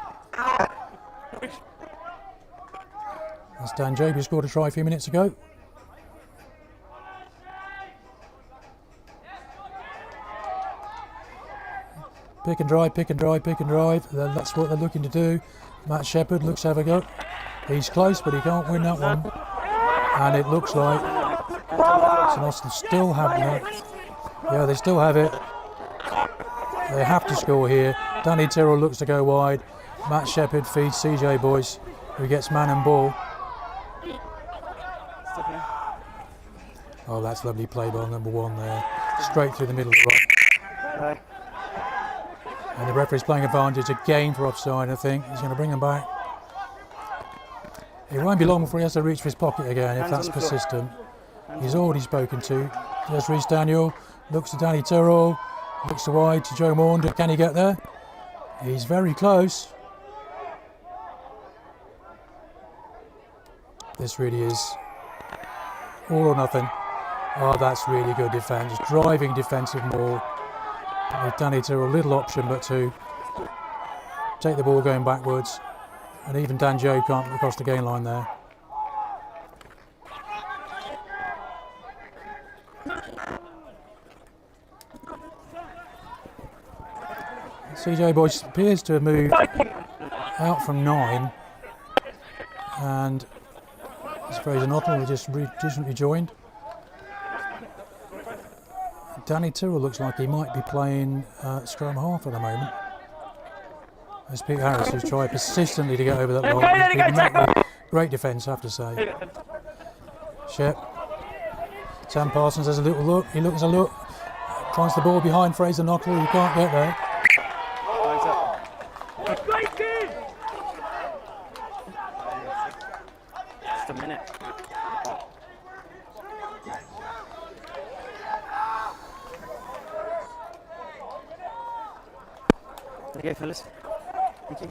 That's Dan Job, who scored a try a few minutes ago. Pick and drive, pick and drive, pick and drive. That's what they're looking to do. Matt Shepherd looks to have a go. He's close, but he can't win that one. And it looks like St Austell still have that. Yeah, they still have it. They have to score here. Danny Tyrrell looks to go wide. Matt Shepherd feeds CJ Boyce, who gets man and ball. Oh, that's lovely play by number 1 there. Straight through the middle of the right. And the referee's playing advantage again for offside, I think. He's going to bring them back. It won't be long before he has to reach for his pocket again if that's persistent. He's already spoken to. There's Rhys Daniel, looks to Danny Tyrrell, looks to wide to Joe Maunder. Can he get there? He's very close. This really is all or nothing. Oh, that's really good defence. Driving defensive ball. With Danny Tyrrell, little option but to take the ball going backwards. And even Dan Joe can't cross the gain line there. CJ Boyce appears to have moved out from 9, and Fraser Knockwell just recently joined. Danny Tyrrell looks like he might be playing scrum half at the moment. There's Pete Harris, who's tried persistently to get over that line. He's been met with great defence, I have to say. Shep. Sam Parsons has a little look. He looks a look. Tries the ball behind Fraser Knockley. He can't get there. Just a minute. Okay, fellas. Thank you.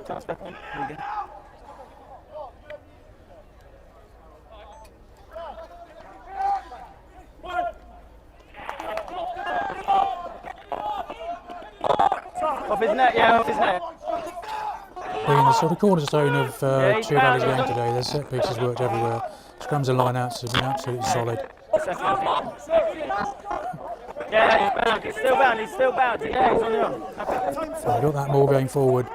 Toss back on. There we go. Off his net, yeah, off his net. Being the sort of cornerstone of Chew Valley's game today, their set pieces worked everywhere. Scrums and line-outs have been absolutely solid. Yeah, he's still bound, he's still bound. Yeah, he's on the arm. So we've got that more going forward.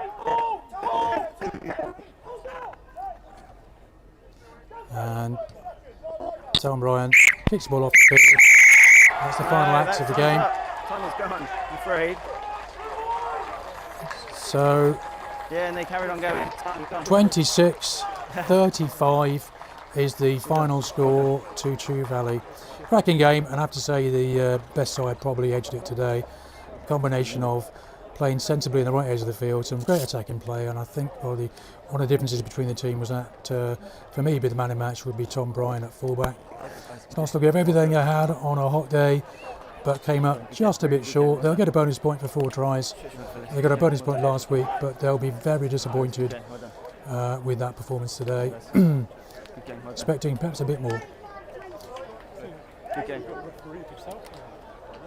And Tom Bryan kicks the ball off the field. That's the final act of the game. Time is gone, I'm afraid. So Yeah, and they carried on going. Time is gone. 26-35 is the final score to Chew Valley. Cracking game, and I have to say the best side probably edged it today. Combination of playing sensibly in the right edge of the field, some great attacking play, and I think probably one of the differences between the team was that, for me, the man of the match would be Tom Bryan at fullback. Arsenal gave everything they had on a hot day, but came up just a bit short. They'll get a bonus point for 4 tries. They got a bonus point last week, but they'll be very disappointed with that performance today. Expecting perhaps a bit more.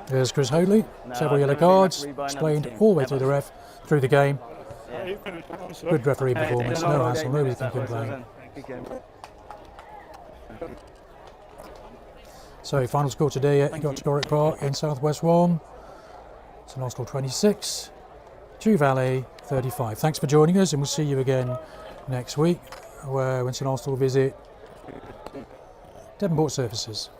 There's Chris Hoadley, several yellow cards, explained all the way through the game. Good referee performance, no hassle, nobody can complain. So final score today at Tregorrick Park in South West 1. St Austell 26, Chew Valley 35. Thanks for joining us, and we'll see you again next week when St Austell visit Devonport Surfaces.